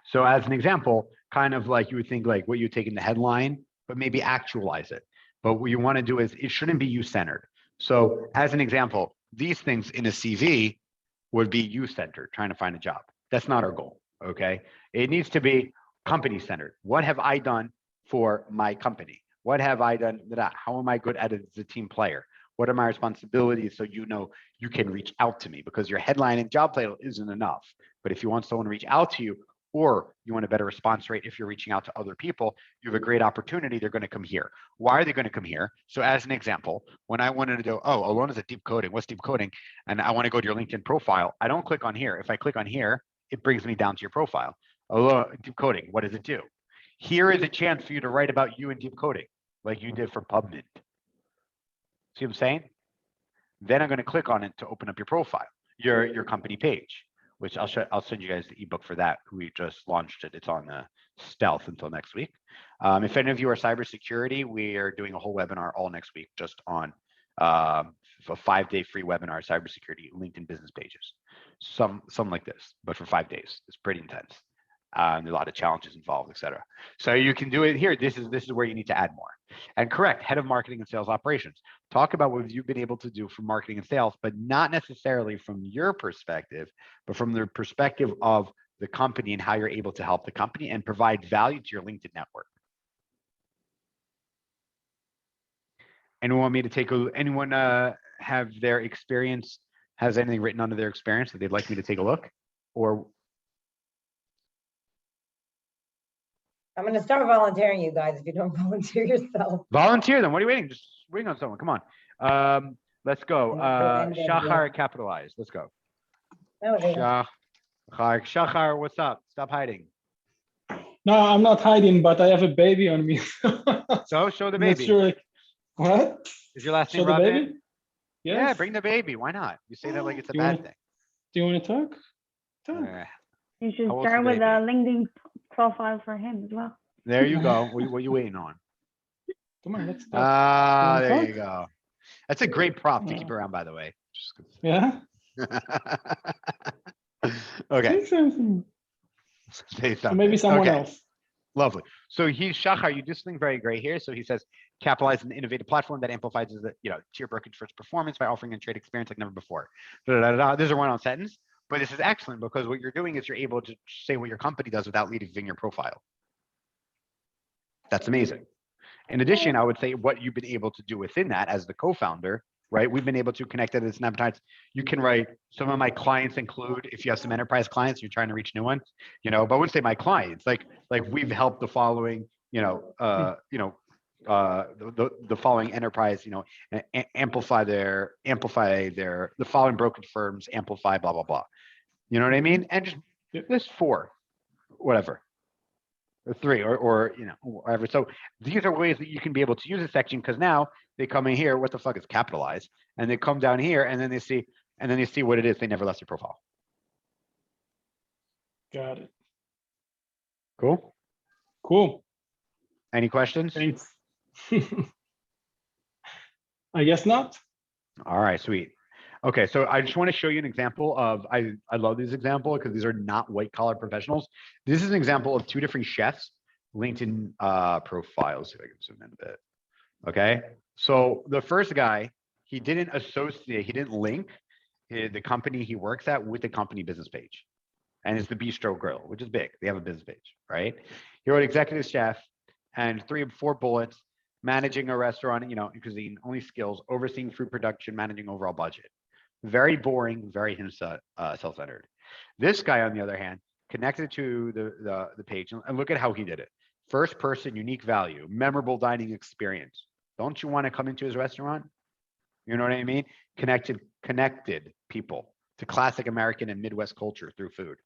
So as an example, kind of like you would think like what you take in the headline, but maybe actualize it. But what you want to do is it shouldn't be you-centered. So as an example, these things in a CV would be you-centered, trying to find a job. That's not our goal, okay? It needs to be company-centered. What have I done for my company? What have I done? How am I good at it as a team player? What are my responsibilities so you know you can reach out to me? Because your headline and job title isn't enough. But if you want someone to reach out to you, or you want a better response rate if you're reaching out to other people, you have a great opportunity, they're going to come here. Why are they going to come here? So as an example, when I wanted to go, oh, Alon is a deep coding, what's deep coding? And I want to go to your LinkedIn profile, I don't click on here. If I click on here, it brings me down to your profile. Alon, deep coding, what does it do? Here is a chance for you to write about you in deep coding, like you did for PubMed. See what I'm saying? Then I'm going to click on it to open up your profile, your company page, which I'll send you guys the ebook for that. We just launched it. It's on stealth until next week. If any of you are cybersecurity, we are doing a whole webinar all next week just on a 5-day free webinar, cybersecurity LinkedIn business pages. Something like this, but for 5 days. It's pretty intense. There's a lot of challenges involved, etc. So you can do it here. This is where you need to add more. And correct, head of marketing and sales operations. Talk about what you've been able to do for marketing and sales, but not necessarily from your perspective, but from the perspective of the company and how you're able to help the company and provide value to your LinkedIn network. Anyone want me to take anyone have their experience, has anything written under their experience that they'd like me to take a look? Or I'm going to start volunteering, you guys, if you don't volunteer yourself. volunteer them. What are you waiting? Just waiting on someone. Come on. Let's go. Shachar capitalized. Let's go. Shachar, what's up? Stop hiding. No, I'm not hiding, but I have a baby on me. So show the I'm not baby. sure, like, what? Is your last Show name the Robin? baby? Yes. Yeah, bring the baby. Why not? You say that like it's a Do you bad wanna- thing. Do you want to talk? Talk. You should How old's start the with a baby? LinkedIn profile for him as well. There you go. What are you waiting on? Come on, let's talk. Ah, wanna there talk? you go. That's a great prop to keep around, by the way. Yeah? Okay. Say something. Say So maybe something. someone Okay. else. Lovely. So he's Shachar. You do something very great here. So he says, capitalize an innovative platform that amplifies the tier brokerage first performance by offering a trade experience like never before. This is a run-on sentence, but this is excellent because what you're doing is you're able to say what your company does without leaving your profile. That's amazing. In addition, I would say what you've been able to do within that as the co-founder, right? We've been able to connect it as an advertise. You can write, some of my clients include, if you have some enterprise clients, you're trying to reach new ones, but I wouldn't say my clients, like we've helped the following, the following enterprise, amplify the following brokerage firms, amplify, blah, blah, blah. You know what I mean? And just list 4, whatever. Or 3 or whatever. So these are ways that you can be able to use a section because now they come in here, what the fuck is capitalized? And they come down here and then they see what it is. They never left your profile. Got it. Cool. Cool. Any questions? Thanks. I guess not. All right, sweet. Okay, so I just want to show you an example of, I love this example because these are not white collar professionals. This is an example of 2 different chefs' LinkedIn profiles. If I can zoom in a bit. Okay, so the first guy, he didn't link the company he works at with the company business page. And it's the Bistro Grill, which is big. They have a business page, right? He wrote executive chef and 3 or 4 bullets, managing a restaurant, you know, cuisine, only skills, overseeing food production, managing overall budget. Very boring, very self-centered. This guy, on the other hand, connected to the page, and look at how he did it. First person, unique value, memorable dining experience. Don't you want to come into his restaurant? You know what I mean? Connected people to classic American and Midwest culture through food.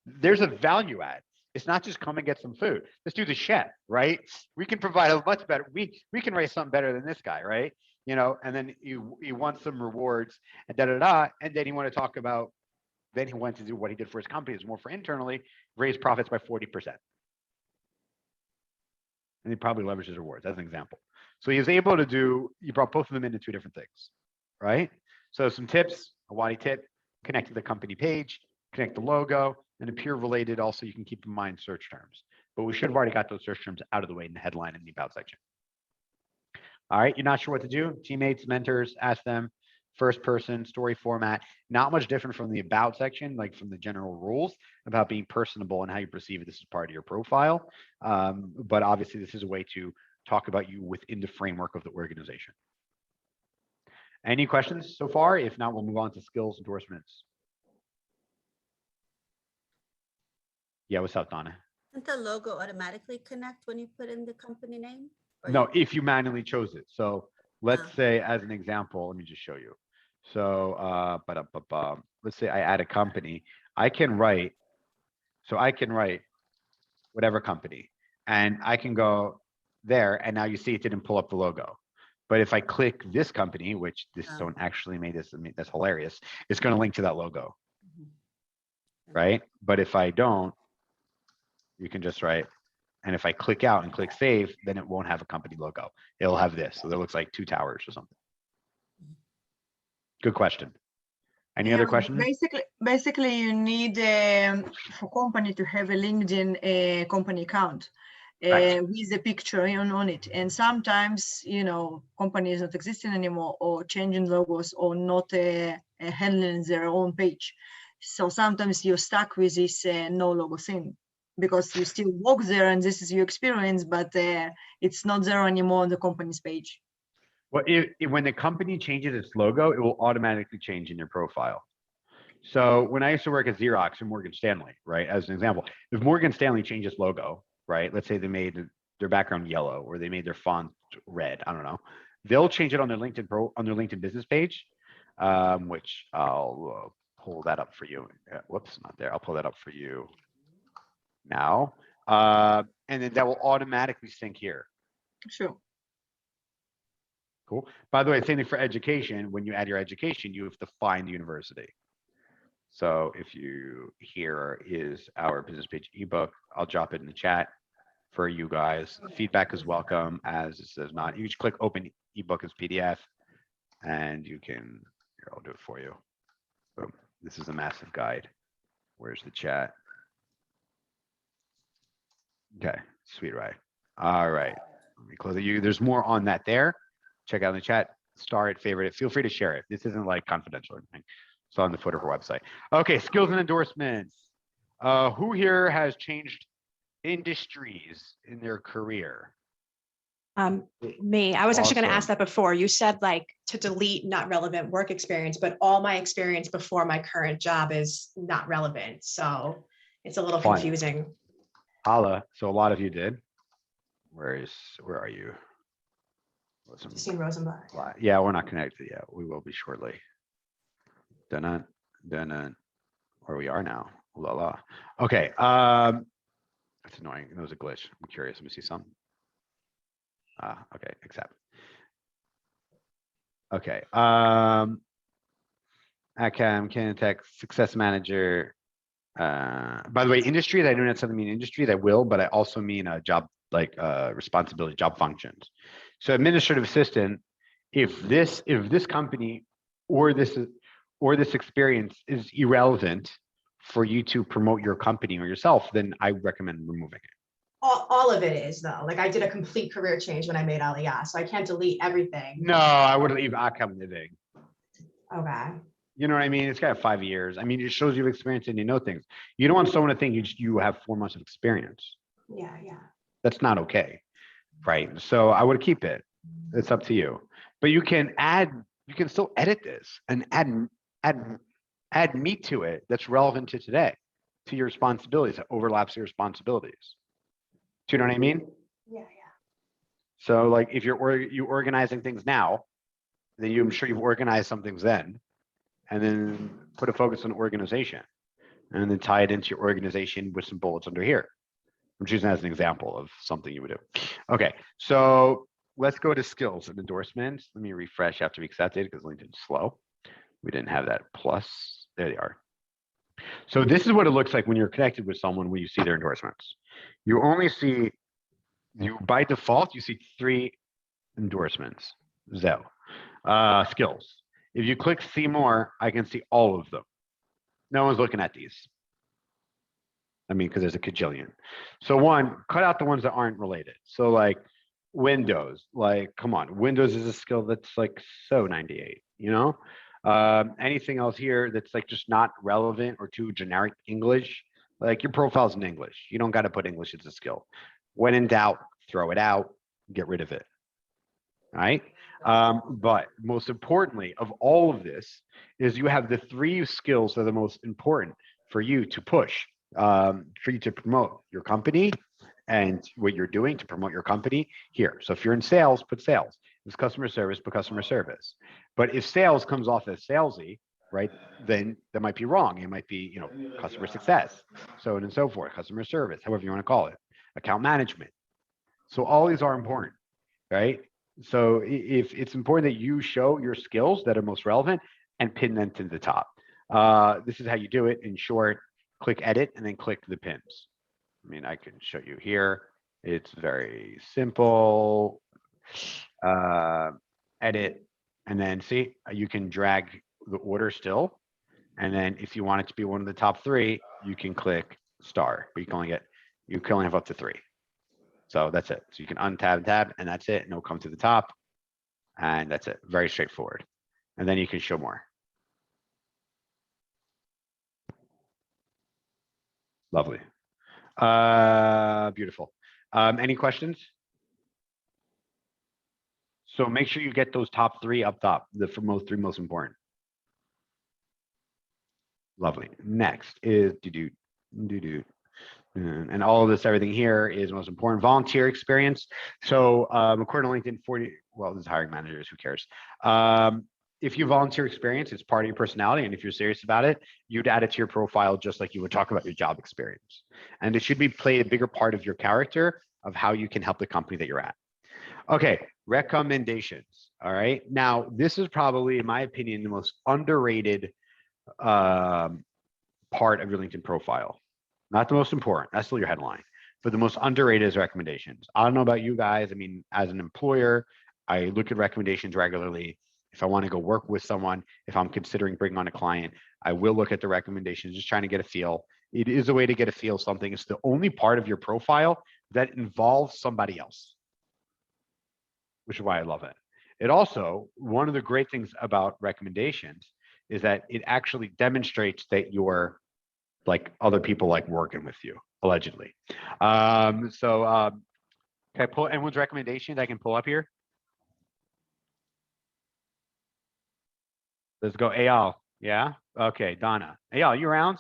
There's a value add. It's not just come and get some food. This dude's a chef, right? We can provide a much better, we can write something better than this guy, right? You know, and then you want some rewards and and then you want to talk about, then he went to do what he did for his company, is more for internally, raise profits by 40%. And he probably leveraged his rewards as an example. So he was able to do, you brought both of them into 2 different things, right? So some tips, a Wadi tip, connect to the company page, connect the logo, and a peer related, also you can keep in mind search terms. But we should have already got those search terms out of the way in the headline and the about section. All right, you're not sure what to do? Teammates, mentors, ask them. First person, story format, not much different from the about section, like from the general rules about being personable and how you perceive it. This is part of your profile. But obviously this is a way to talk about you within the framework of the organization. Any questions so far? If not, we'll move on to skills endorsements. Yeah, what's up, Donna? Doesn't the logo automatically connect when you put in the company name? Or No, if you manually chose it. So let's say, as an example, let me just show you. So, let's say I add a company. I can write whatever company, and I can go there, and now you see it didn't pull up the logo. But if I click this company, which this don't actually made this, that's hilarious, it's going to link to that logo, right? But if I don't, you can just write, and if I click out and click save, then it won't have a company logo. It'll have this. So that looks like 2 towers or something. Good question. Any other questions? Basically, you need for company to have a LinkedIn company account with a picture on it. And sometimes, you know, company is not existing anymore, or changing logos, or not handling their own page. So sometimes you're stuck with this no logo thing, because you still work there and this is your experience, but it's not there anymore on the company's page. Well, when the company changes its logo, it will automatically change in your profile. So when I used to work at Xerox or Morgan Stanley, right, as an example, if Morgan Stanley changed its logo, right, let's say they made their background yellow or they made their font red, I don't know, they'll change it on their LinkedIn business page, which I'll pull that up for you. Whoops, not there. I'll pull that up for you now, and then that will automatically sync here. Sure. Cool. By the way, same thing for education. When you add your education, you have to find the university. So if you, here is our business page ebook. I'll drop it in the chat for you guys. Feedback is welcome, as it says not. You just click open ebook as PDF, and you can, here, I'll do it for you. Boom. This is a massive guide. Where's the chat? Okay, sweet, right. All right, let me close it. There's more on that there. Check out in the chat, star it, favorite it. Feel free to share it. This isn't like confidential or anything. It's on the footer of our website. Okay, skills and endorsements. Who here has changed industries in their career? Me. I was actually going to ask Awesome. that before. You said like to delete not relevant work experience, but all my experience before my current job is not relevant. So it's a little Fine. confusing. Holla. So a lot of you did. Where are you? Justine Rosenblatt. Yeah, we're not connected yet. We will be shortly. Dun where we are now. La la. Okay. That's annoying. It was a glitch. I'm curious. Let me see something. Okay. Accept. Okay. ACAM, Kinetech, Success Manager. By the way, industries, I don't necessarily mean industries. I will, but I also mean a job, like responsibility, job functions. So administrative assistant, if this company or this experience is irrelevant for you to promote your company or yourself, then I recommend removing it. All of it is though. Like I did a complete career change when I made Aliyah, so I can't delete everything. No, I would leave ACAM living. Okay. You know what I mean? It's got 5 years. I mean, it shows you have experience and you know things. You don't want someone to think you have 4 months of experience. Yeah, yeah. That's not okay, right? So I would keep it. It's up to you. But you can still edit this and add meat to it that's relevant to today, to your responsibilities, that overlaps your responsibilities. Do you know what I mean? Yeah, yeah. So like if you're organizing things now, then I'm sure you've organized some things then, and then put a focus on organization, and then tie it into your organization with some bullets under here. I'm choosing as an example of something you would do. Okay, so let's go to skills and endorsements. Let me refresh after we accepted because LinkedIn's slow. We didn't have that plus. There they are. So this is what it looks like when you're connected with someone when you see their endorsements. You only see, by default, you see 3 endorsements. Skills. If you click see more, I can see all of them. No one's looking at these. I mean, because there's a kajillion. So one, cut out the ones that aren't related. So like Windows, like, come on, Windows is a skill that's like so 98, you know? Anything else here that's like just not relevant or too generic English, like your profile's in English. You don't got to put English as a skill. When in doubt, throw it out, get rid of it. All right. But most importantly of all of this is you have the 3 skills that are the most important for you to push, for you to promote your company and what you're doing to promote your company here. So if you're in sales, put sales. If it's customer service, put customer service. But if sales comes off as salesy, right, then that might be wrong. It might be, you know, customer success, so on and so forth, customer service, however you want to call it, account management. So all these are important, right? So if it's important that you show your skills that are most relevant and pin them to the top. This is how you do it. In short, click edit and then click the pins. I mean, I can show you here. It's very simple. Edit, and then see, you can drag the order still. And then if you want it to be one of the top 3, you can click star, but you can only have up to 3. So that's it. So you can untab, tab, and that's it. And it'll come to the top. And that's it. Very straightforward. And then you can show more. Lovely. Beautiful. Any questions? So make sure you get those top 3 up top, the 3 most important. Lovely. Next is and all of this, everything here is most important. Volunteer experience. So according to LinkedIn, well, this is hiring managers, who cares? If you volunteer experience, it's part of your personality. And if you're serious about it, you'd add it to your profile just like you would talk about your job experience. And it should play a bigger part of your character of how you can help the company that you're at. Okay, recommendations. All right. Now, this is probably, in my opinion, the most underrated part of your LinkedIn profile. Not the most important, that's still your headline, but the most underrated is recommendations. I don't know about you guys. I mean, as an employer, I look at recommendations regularly. If I want to go work with someone, if I'm considering bringing on a client, I will look at the recommendations, just trying to get a feel. It is a way to get a feel of something. It's the only part of your profile that involves somebody else, which is why I love it. It also, one of the great things about recommendations is that it actually demonstrates that you're like other people like working with you, allegedly. Can I pull anyone's recommendations I can pull up here? Let's go Eyal. Yeah? Okay, Donna. Eyal, you around?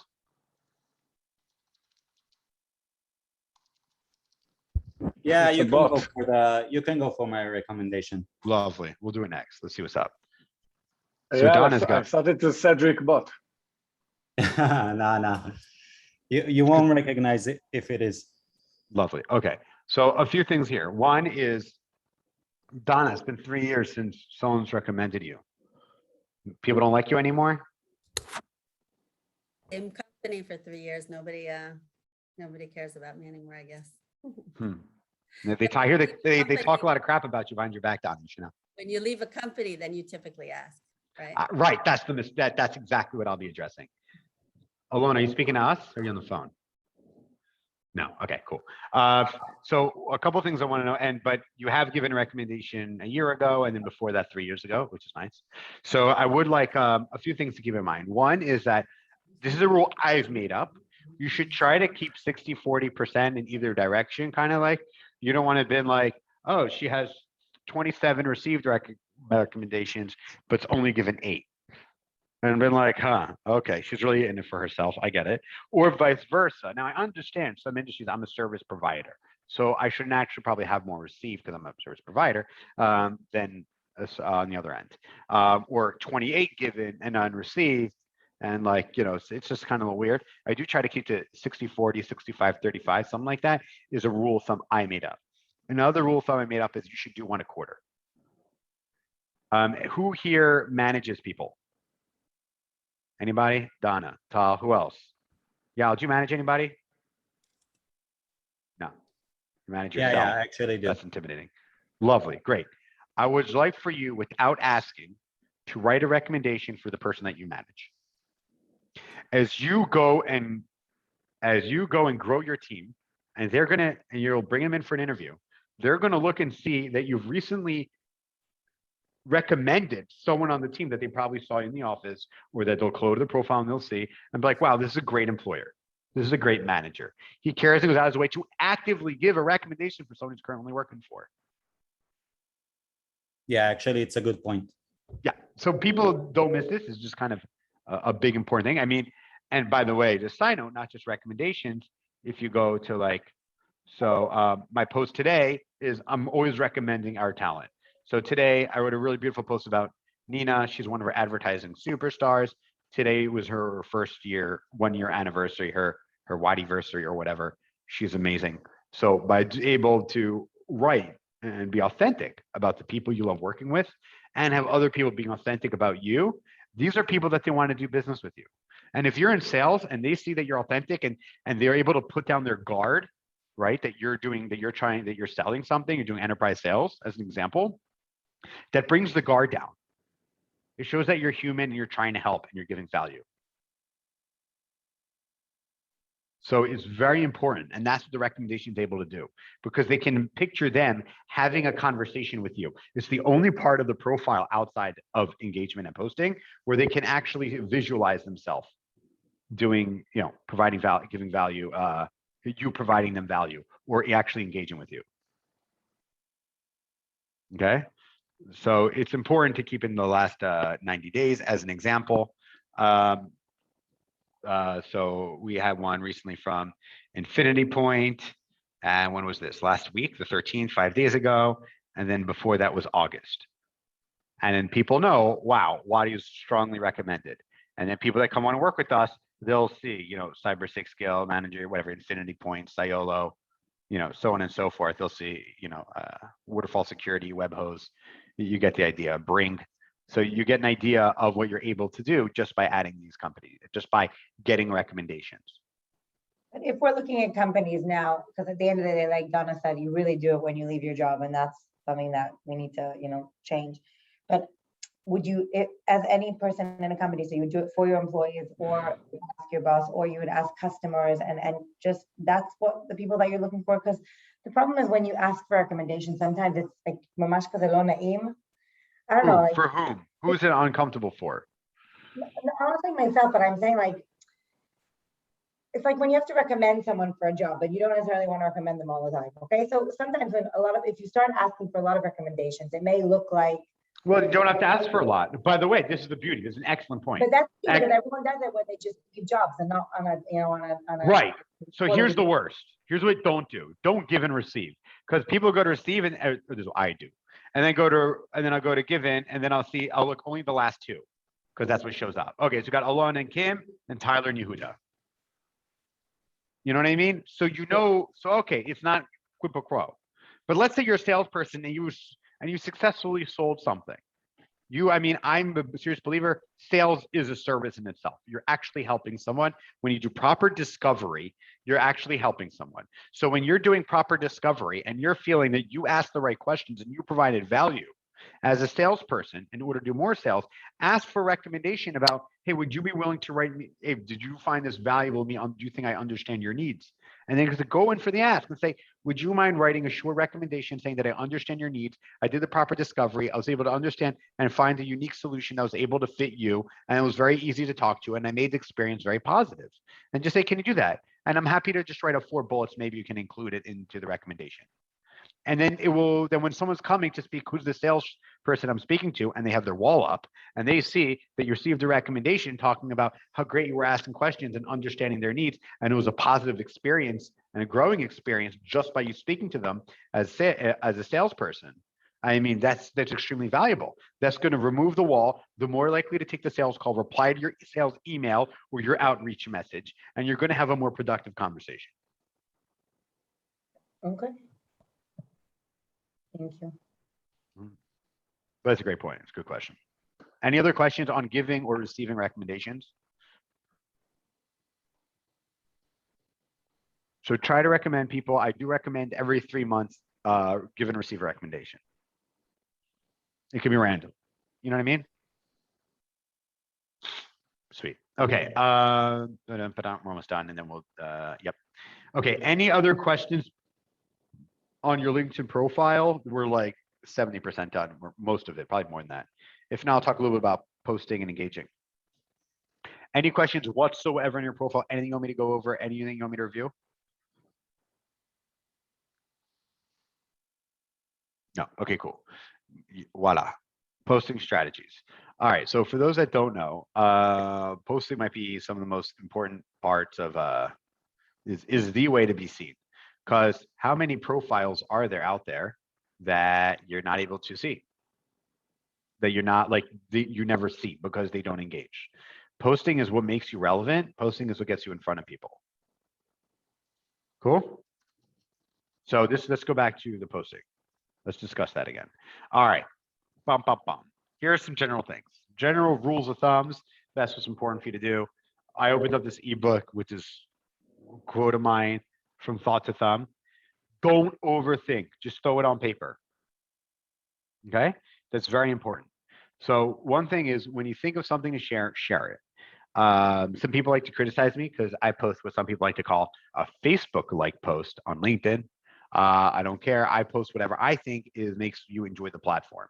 Yeah, It's you a can go bot. for my recommendation. Lovely. We'll do it next. Let's see what's up. So Yeah, Donna's I got. thought it's a Cedric bot. Nah. You won't recognize it if it is. Lovely. Okay. So a few things here. One is, Donna, it's been 3 years since someone's recommended you. People don't like you anymore? Same company for 3 years. Nobody cares about me anymore, I guess. They talk a lot of crap about you behind your back, Donna, you know. When you leave a company, then you typically ask, right? Right. That's exactly what I'll be addressing. Alona, are you speaking to us or are you on the phone? No. Okay, cool. So a couple things I want to know, but you have given a recommendation a year ago and then before that 3 years ago, which is nice. So I would like a few things to keep in mind. One is that this is a rule I've made up. you should try to keep 60-40% in either direction. Kind of like, you don't want to be like, oh, she has 27 received recommendations, but it's only given 8. And been like, huh, okay, she's really in it for herself. I get it. Or vice versa. Now, I understand some industries, I'm a service provider. So I should naturally probably have more received because I'm a service provider than on the other end. Or 28 given and none received. And like, it's just kind of a weird. I do try to keep it 60-40, 65-35, something like that is a rule of thumb I made up. Another rule of thumb I made up is you should do 1 a quarter. Who here manages people? Anybody? Donna, Tal, who else? Yeah, do you manage anybody? No. You manage yourself. Yeah, I actually do. That's intimidating. Lovely, great. I would like for you, without asking, to write a recommendation for the person that you manage. As you go and grow your team, and you'll bring them in for an interview, they're gonna look and see that you've recently recommended someone on the team that they probably saw in the office, or that they'll go to the profile and they'll see and be like, wow, this is a great employer. This is a great manager. He cares and goes out of his way to actively give a recommendation for someone who's currently working for. Yeah, actually, it's a good point. Yeah, so people don't miss this. It's just kind of a big important thing. I mean, and by the way, just side note, not just recommendations. If you go to my post today is I'm always recommending our talent. So today I wrote a really beautiful post about Nina. She's one of our advertising superstars. Today was her 1-year anniversary, her WadiVersary or whatever. She's amazing. So by able to write and be authentic about the people you love working with and have other people being authentic about you, these are people that they want to do business with you. And if you're in sales and they see that you're authentic and they're able to put down their guard, right, that you're selling something, you're doing enterprise sales as an example, that brings the guard down. It shows that you're human and you're trying to help and you're giving value. So it's very important. And that's what the recommendation is able to do, because they can picture them having a conversation with you. It's the only part of the profile outside of engagement and posting where they can actually visualize themselves doing, providing value, giving value, you providing them value, or actually engaging with you. Okay. So it's important to keep in the last 90 days as an example. So we had one recently from Infinity Point. And when was this? Last week, the 13th, 5 days ago. And then before that was August. And then people know, wow, Wadi is strongly recommended. And then people that come on and work with us, they'll see, Cyber 6 Skill Manager, whatever, Infinity Point, Siolo, so on and so forth. They'll see, Waterfall Security, WebHose. You get the idea. Bring. So you get an idea of what you're able to do just by adding these companies, just by getting recommendations. But if we're looking at companies now, because at the end of the day, like Donna said, you really do it when you leave your job, and that's something that we need to, change. But would you, as any person in a company, so you would do it for your employees, or you would ask your boss, or you would ask customers, and just that's what the people that you're looking for? Because the problem is when you ask for recommendations, sometimes it's like mamash kazelo naim. I don't know. Like, for whom? Who's it uncomfortable for? Honestly, myself, but I'm saying it's like when you have to recommend someone for a job, but you don't necessarily want to recommend them all the time. Okay, so sometimes if you start asking for a lot of recommendations, it may look like. Well, you don't have to ask for a lot. By the way, this is the beauty. This is an excellent point. But that's because everyone does it when they just give jobs and not on a. Right. So here's the worst. Here's what don't do. Don't give and receive, because people go to receive and this is what I do. And then I'll go to give in, and then I'll look only the last 2, because that's what shows up. Okay, so you got Alon and Kim, and Tyler and Yehuda. You know what I mean? So okay, it's not quid pro quo. But let's say you're a salesperson and you successfully sold something. I'm a serious believer, sales is a service in itself. You're actually helping someone. When you do proper discovery, you're actually helping someone. So when you're doing proper discovery and you're feeling that you asked the right questions and you provided value as a salesperson, in order to do more sales, ask for recommendation about, hey, would you be willing to write me, hey, did you find this valuable to me? Do you think I understand your needs? And then go in for the ask and say, would you mind writing a short recommendation saying that I understand your needs, I did the proper discovery, I was able to understand and find a unique solution that was able to fit you, and it was very easy to talk to, and I made the experience very positive. And just say, can you do that? And I'm happy to just write up 4 bullets. Maybe you can include it into the recommendation. And then then when someone's coming to speak, who's the salesperson I'm speaking to, and they have their wall up and they see that you received a recommendation talking about how great you were asking questions and understanding their needs, and it was a positive experience and a growing experience just by you speaking to them as a salesperson. I mean, that's extremely valuable. That's going to remove the wall. The more likely to take the sales call, reply to your sales email or your outreach message, and you're going to have a more productive conversation. Okay. Thank you. That's a great point. It's a good question. Any other questions on giving or receiving recommendations? So try to recommend people. I do recommend every 3 months, give and receive a recommendation. It can be random. You know what I mean? Sweet. Okay. We're almost done, and then we'll, yep. Okay. Any other questions on your LinkedIn profile? We're like 70% done, most of it, probably more than that. If not, I'll talk a little bit about posting and engaging. Any questions whatsoever in your profile? Anything you want me to go over? Anything you want me to review? No. Okay, cool. Voila. Posting strategies. All right. So for those that don't know, posting might be some of the most important parts of is the way to be seen. Because how many profiles are there out there that you're not able to see? That you're not you never see because they don't engage. Posting is what makes you relevant. Posting is what gets you in front of people. Cool. So let's go back to the posting. Let's discuss that again. All right. Bum, bum, bum. Here are some general things. General rules of thumbs. That's what's important for you to do. I opened up this ebook, which is a quote of mine, From Thought to Thumb. Don't overthink. Just throw it on paper. Okay? That's very important. So one thing is when you think of something to share, share it. Some people like to criticize me because I post what some people like to call a Facebook-like post on LinkedIn. I don't care. I post whatever I think makes you enjoy the platform.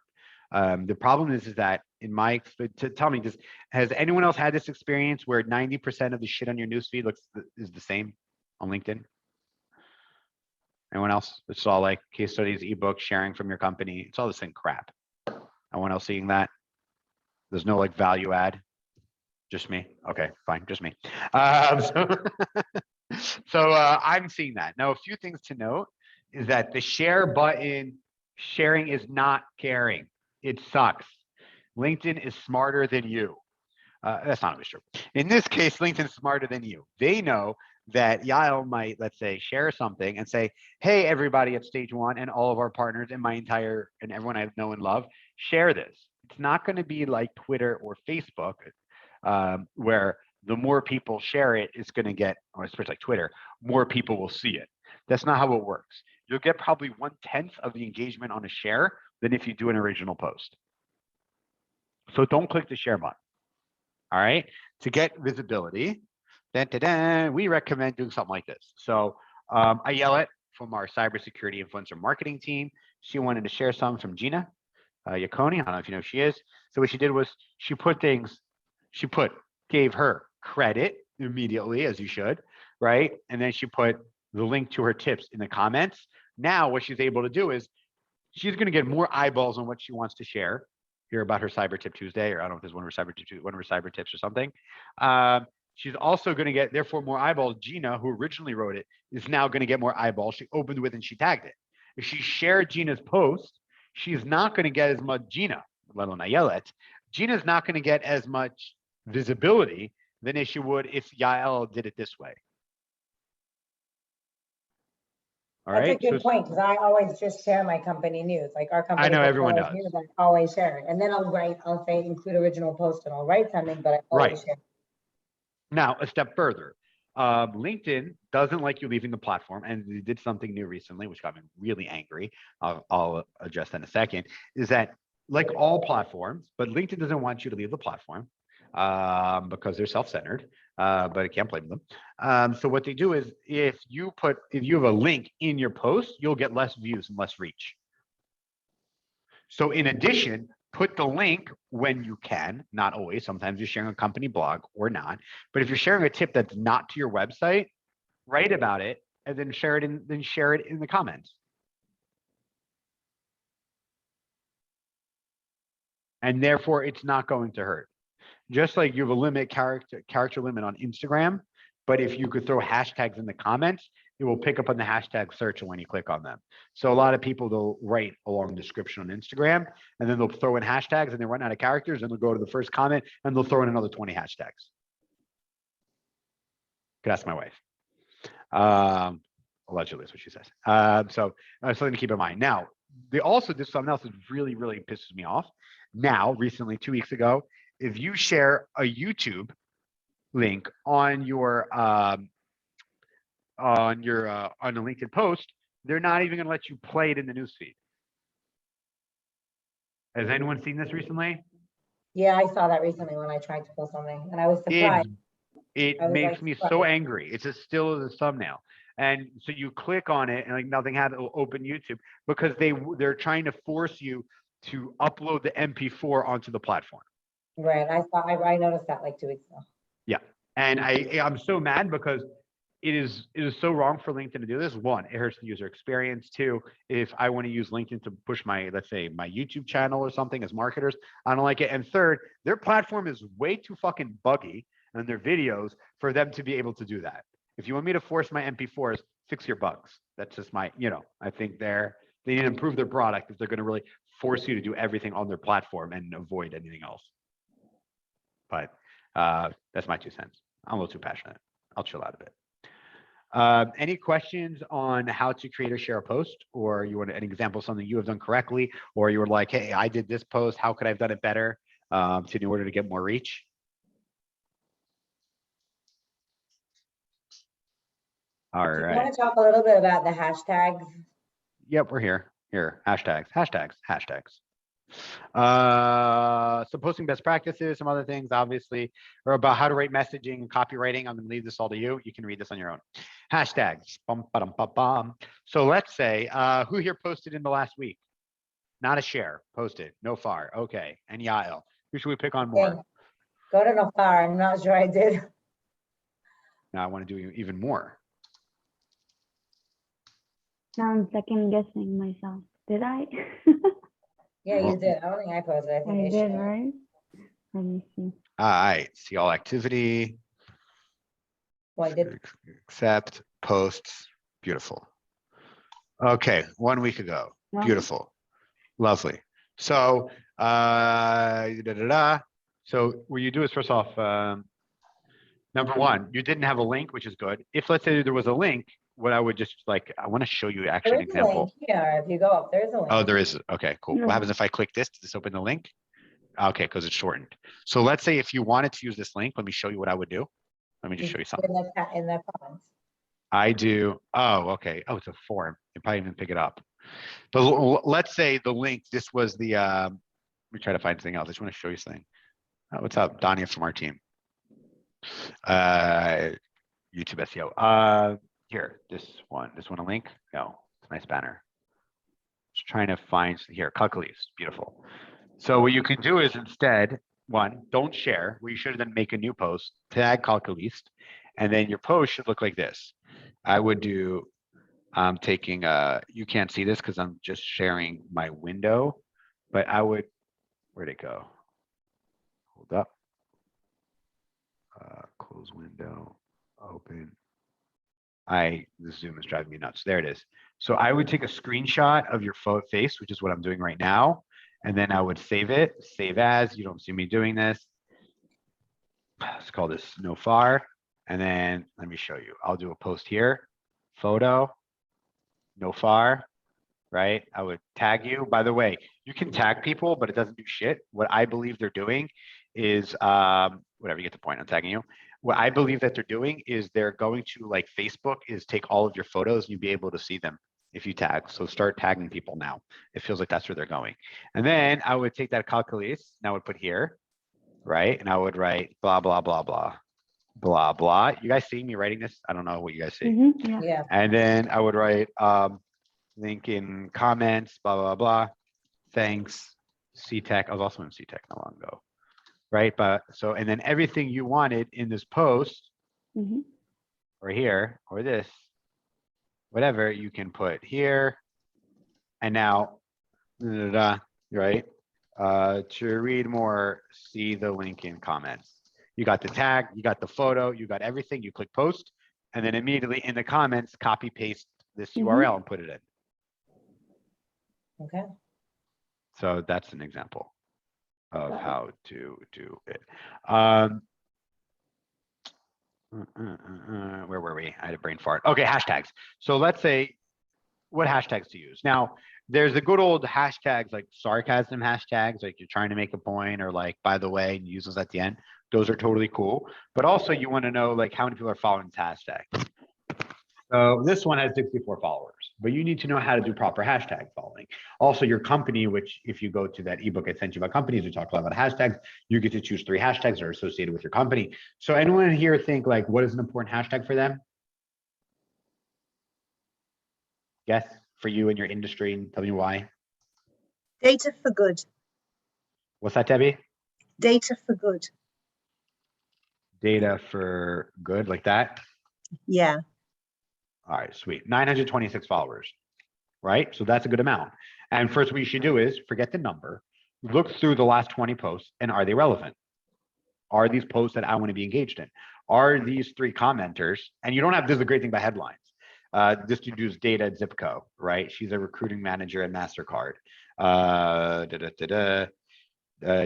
The problem is that in my tell me, has anyone else had this experience where 90% of the shit on your newsfeed is the same on LinkedIn? Anyone else? It's all like case studies, ebook, sharing from your company. It's all the same crap. Anyone else seeing that? There's no like value add. Just me. Okay, fine. Just me. So I'm seeing that. Now, a few things to note is that the share button, sharing is not caring. It sucks. LinkedIn is smarter than you. That's not always true. In this case, LinkedIn's smarter than you. They know that Yoel might, let's say, share something and say, hey, everybody at StageOne and all of our partners and and everyone I know and love, share this. It's not going to be like Twitter or Facebook, where the more people share it, it's going to get, or especially like Twitter, more people will see it. That's not how it works. You'll get probably 1/10 of the engagement on a share than if you do an original post. So don't click the share button. All right. To get visibility, we recommend doing something like this. So I yell it from our cybersecurity influencer marketing team. She wanted to share some from Gina Yaconi. I don't know if you know who she is. So what she did was gave her credit immediately, as you should, right? And then she put the link to her tips in the comments. Now what she's able to do is she's going to get more eyeballs on what she wants to share. Hear about her Cyber Tip Tuesday, or I don't know if there's one of her cyber tips or something. She's also going to get, therefore, more eyeballs. Gina, who originally wrote it, is now going to get more eyeballs. She opened with and she tagged it. If she shared Gina's post, she's not going to get as much Gina, let alone I yell at. Gina's not going to get as much visibility than if she would if Yoel did it this way. All right. That's a good point, because I always just share my company news. Like our company. I know everyone does. News, I always share it. And then I'll say include original post and I'll write something, but I always share. Now, a step further. LinkedIn doesn't like you leaving the platform, and they did something new recently, which got me really angry. I'll address that in a second, is that like all platforms, but LinkedIn doesn't want you to leave the platform because they're self-centered, but I can't blame them. So what they do is if you have a link in your post, you'll get less views and less reach. So in addition, put the link when you can, not always. Sometimes you're sharing a company blog or not. But if you're sharing a tip that's not to your website, write about it, and then share it in the comments. And therefore it's not going to hurt. Just like you have a character limit on Instagram, but if you could throw hashtags in the comments, it will pick up on the hashtag search when you click on them. So a lot of people, they'll write a long description on Instagram, and then they'll throw in hashtags, and they run out of characters, and they'll go to the first comment, and they'll throw in another 20 hashtags. Could ask my wife. Allegedly is what she says. So something to keep in mind. Now, they also did something else that really, really pisses me off. Now, recently, 2 weeks ago, if you share a YouTube link on your on a LinkedIn post, they're not even going to let you play it in the newsfeed. Has anyone seen this recently? Yeah, I saw that recently when I tried to post something, and I was surprised. It I was, makes like, me surprised. so angry. It's as still as a thumbnail. And so you click on it and like nothing happens, it'll open YouTube because they're trying to force you to upload the MP4 onto the platform. Right, I noticed that like 2 weeks ago. Yeah. And I'm so mad because it is so wrong for LinkedIn to do this. One, it hurts the user experience. Two, if I want to use LinkedIn to push my, let's say, my YouTube channel or something as marketers, I don't like it. And third, their platform is way too fucking buggy and their videos for them to be able to do that. If you want me to force my MP4s, fix your bugs. That's just my, I think they need to improve their product if they're going to really force you to do everything on their platform and avoid anything else. But that's my 2 cents. I'm a little too passionate. I'll chill out a bit. Any questions on how to create or share a post, or you want an example of something you have done correctly, or you were like, hey, I did this post, how could I have done it better in order to get more reach? All Do you right. want to talk a little bit about the hashtags? Yep, we're here. Here, hashtags. Some posting best practices, some other things, obviously, or about how to write messaging and copywriting. I'm going to leave this all to you. You can read this on your own. Hashtags. Bum, ba-dum, ba-bum. So let's say, who here posted in the last week? Not a share. Posted. No far. Okay. And Yoel. Who should we pick on more? Okay. Go to no far. I'm not sure I did. Now I want to do even more. Now I'm second guessing myself. Did I? Yeah, you did. I don't think I posted. I think I I did, shared. right? Let me see. All right. See all activity. Well, I did. Accept posts. Beautiful. Okay. 1 week ago. No. Beautiful. Lovely. So, so what you do is first off, number one, you didn't have a link, which is good. If let's say there was a link, what I would just like, I want to show you actually an There's a link example. here. If you go up, there's a link. Oh, there is. Okay, cool. What No. happens if I click this? Does this open the link? Okay, because it's shortened. So let's say if you wanted to use this link, let me show you what I would do. Let me just show you something. In the comments. I do. Oh, okay. Oh, it's a form. You probably even pick it up. But let's say the link, this was the, let me try to find something else. I just want to show you something. Oh, what's up? Dania from our team. YouTube SEO. Here, this one a link? No, it's a nice banner. Just trying to find here, calculus, beautiful. So what you can do is instead, one, don't share. What you should then make a new post, tag calculus, and then your post should look like this. I would do, I'm taking, you can't see this because I'm just sharing my window, but I would, where'd it go? Hold up. Close window, open. The Zoom is driving me nuts. There it is. So I would take a screenshot of your face, which is what I'm doing right now. And then I would save it, save as. You don't see me doing this. Let's call this no far. And then let me show you. I'll do a post here, photo, no far, right? I would tag you. By the way, you can tag people, but it doesn't do shit. What I believe they're doing is, whatever, you get the point, I'm tagging you. What I believe that they're doing is they're going to, like Facebook, is take all of your photos and you'll be able to see them if you tag. So start tagging people now. It feels like that's where they're going. And then I would take that calculus and I would put here, right? And I would write blah, blah, blah, blah, blah, blah. You guys see me writing this? I don't know what you guys see. Yeah. Yeah. And then I would write link in comments, blah, blah, blah. Thanks, CTech. I was also in CTech not long ago. Right, but so, and then everything you wanted in this post, Mm-hmm. or here, or this, whatever you can put here. And now, right? To read more, see the link in comments. You got the tag, you got the photo, you got everything. You click post, and then immediately in the comments, copy paste this URL and put it in. Okay. So that's an example of how to do it. Where were we? I had a brain fart. Okay, hashtags. So let's say what hashtags to use. Now, there's the good old hashtags like sarcasm hashtags, like you're trying to make a point, or like, by the way, and use those at the end. Those are totally cool. But also you want to know like how many people are following this hashtag. So this one has 64 followers, but you need to know how to do proper hashtag following. Also your company, which if you go to that ebook I sent you about companies, we talk a lot about hashtags, you get to choose 3 hashtags that are associated with your company. So anyone here think like, what is an important hashtag for them? Yes, for you and your industry, and tell me why. Data for good. What's that, Debbie? Data for good. Data for good, like that? Yeah. All right, sweet. 926 followers, right? So that's a good amount. And first what you should do is forget the number, look through the last 20 posts, and are they relevant? Are these posts that I want to be engaged in? Are these 3 commenters? And you don't have, this is a great thing about headlines. This dude does data at Zipco, right? She's a recruiting manager at MasterCard.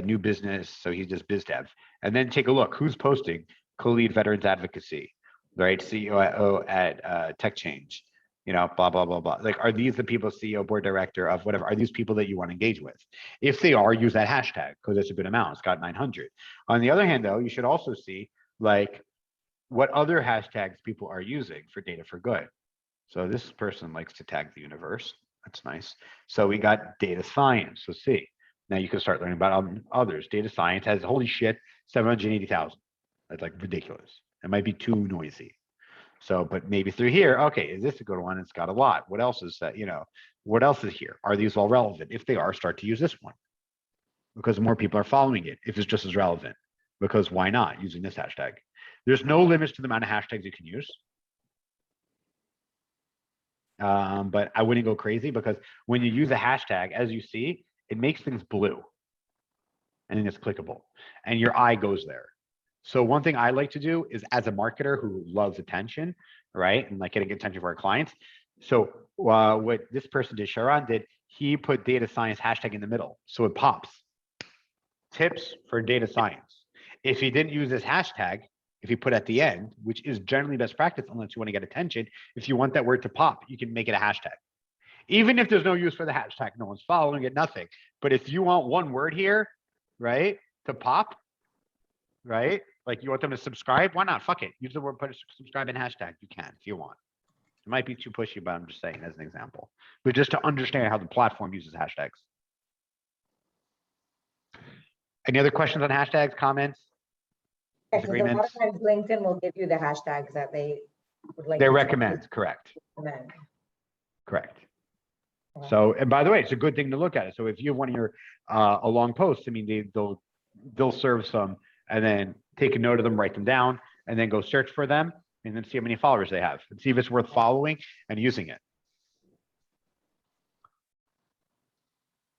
New business, so he does biz dev. And then take a look, who's posting? Co-lead Veterans Advocacy, right? CEO at Tech Change, you know, blah, blah, blah, blah. Like, are these the people, CEO, board director of whatever, are these people that you want to engage with? If they are, use that hashtag because it's a good amount. It's got 900. On the other hand, though, you should also see like what other hashtags people are using for data for good. So this person likes to tag the universe. That's nice. So we got data science. So see, now you can start learning about others. Data science has, holy shit, 780,000. That's like ridiculous. It might be too noisy. So, but maybe through here, okay, is this a good one? It's got a lot. What else is that? You know, what else is here? Are these all relevant? If they are, start to use this one because more people are following it. If it's just as relevant, because why not using this hashtag? There's no limits to the amount of hashtags you can use. But I wouldn't go crazy because when you use a hashtag, as you see, it makes things blue and then it's clickable and your eye goes there. So one thing I like to do is as a marketer who loves attention, right? And like getting attention for our clients. So what this person did, Sharon did, he put data science hashtag in the middle. So it pops. Tips for data science. If he didn't use this hashtag, if you put at the end, which is generally best practice unless you want to get attention, if you want that word to pop, you can make it a hashtag. Even if there's no use for the hashtag, no one's following it, nothing. But if you want one word here, right, to pop, right, like you want them to subscribe, why not? Fuck it. Use the word, put a subscribe in hashtag. You can if you want. It might be too pushy, but I'm just saying as an example. But just to understand how the platform uses hashtags. Any other questions on hashtags, comments? Yeah, 'cause a lot Disagreements? of times LinkedIn will give you the hashtags that they would like. They you to recommend, correct. recommend. Correct. Okay. So, and by the way, it's a good thing to look at it. So if you have one of your a long posts, I mean, they'll serve some and then take a note of them, write them down, and then go search for them and then see how many followers they have and see if it's worth following and using it.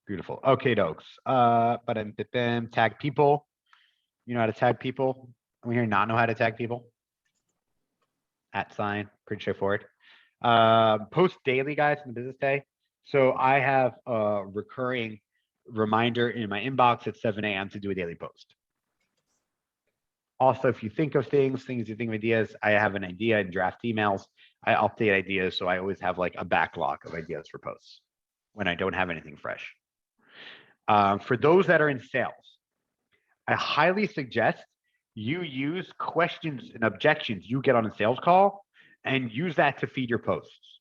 Beautiful. Okay, dokes. Tag people. You know how to tag people? We here not know how to tag people. @ pretty straightforward. Post daily, guys, in the business day. So I have a recurring reminder in my inbox at 7 a.m. to do a daily post. Also, if you think of things you think of ideas, I have an idea in draft emails. I update ideas, so I always have like a backlog of ideas for posts when I don't have anything fresh. For those that are in sales, I highly suggest you use questions and objections you get on a sales call and use that to feed your posts.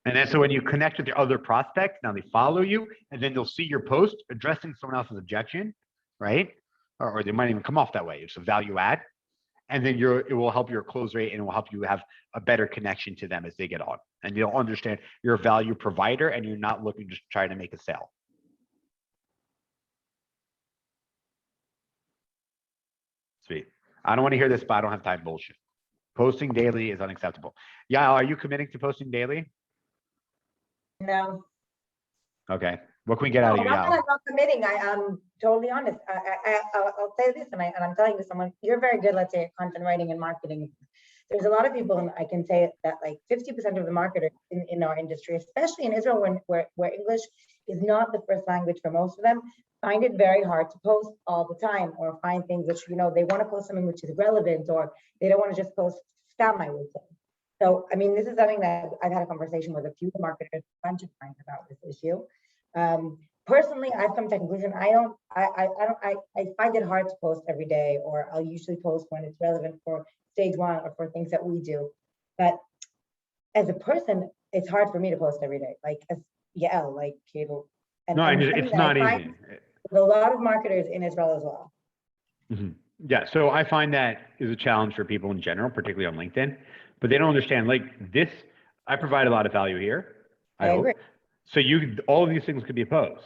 And then so when you connect with the other prospects, now they follow you and then they'll see your post addressing someone else's objection, right? Or they might even come off that way. It's a value add. And then it will help your close rate and it will help you have a better connection to them as they get on. And they'll understand you're a value provider and you're not looking to try to make a sale. Sweet. I don't want to hear this, but I don't have time bullshit. Posting daily is unacceptable. Yeah, are you committing to posting daily? No. Okay. What can we get out of you, Not that Yael? I'm not committing. I'm totally honest. I'll say this, and I'm telling you, someone, you're very good, let's say, at content writing and marketing. There's a lot of people, and I can say that like 50% of the marketers in our industry, especially in Israel, where English is not the first language for most of them, find it very hard to post all the time, or find things which, you know, they want to post something which is relevant, or they don't want to just post scam, I would say. So, I mean, this is something that I've had a conversation with a few marketers a bunch of times about this issue. Personally, I've come to a conclusion. I find it hard to post every day, or I'll usually post when it's relevant for StageOne or for things that we do. But as a person, it's hard for me to post every day. Like as Yael, like cable. And, No, and it's not easy. with a lot of marketers in Israel as well. Yeah, so I find that is a challenge for people in general, particularly on LinkedIn, but they don't understand like this. I provide a lot of value here. I hope. agree. So all of these things could be a post.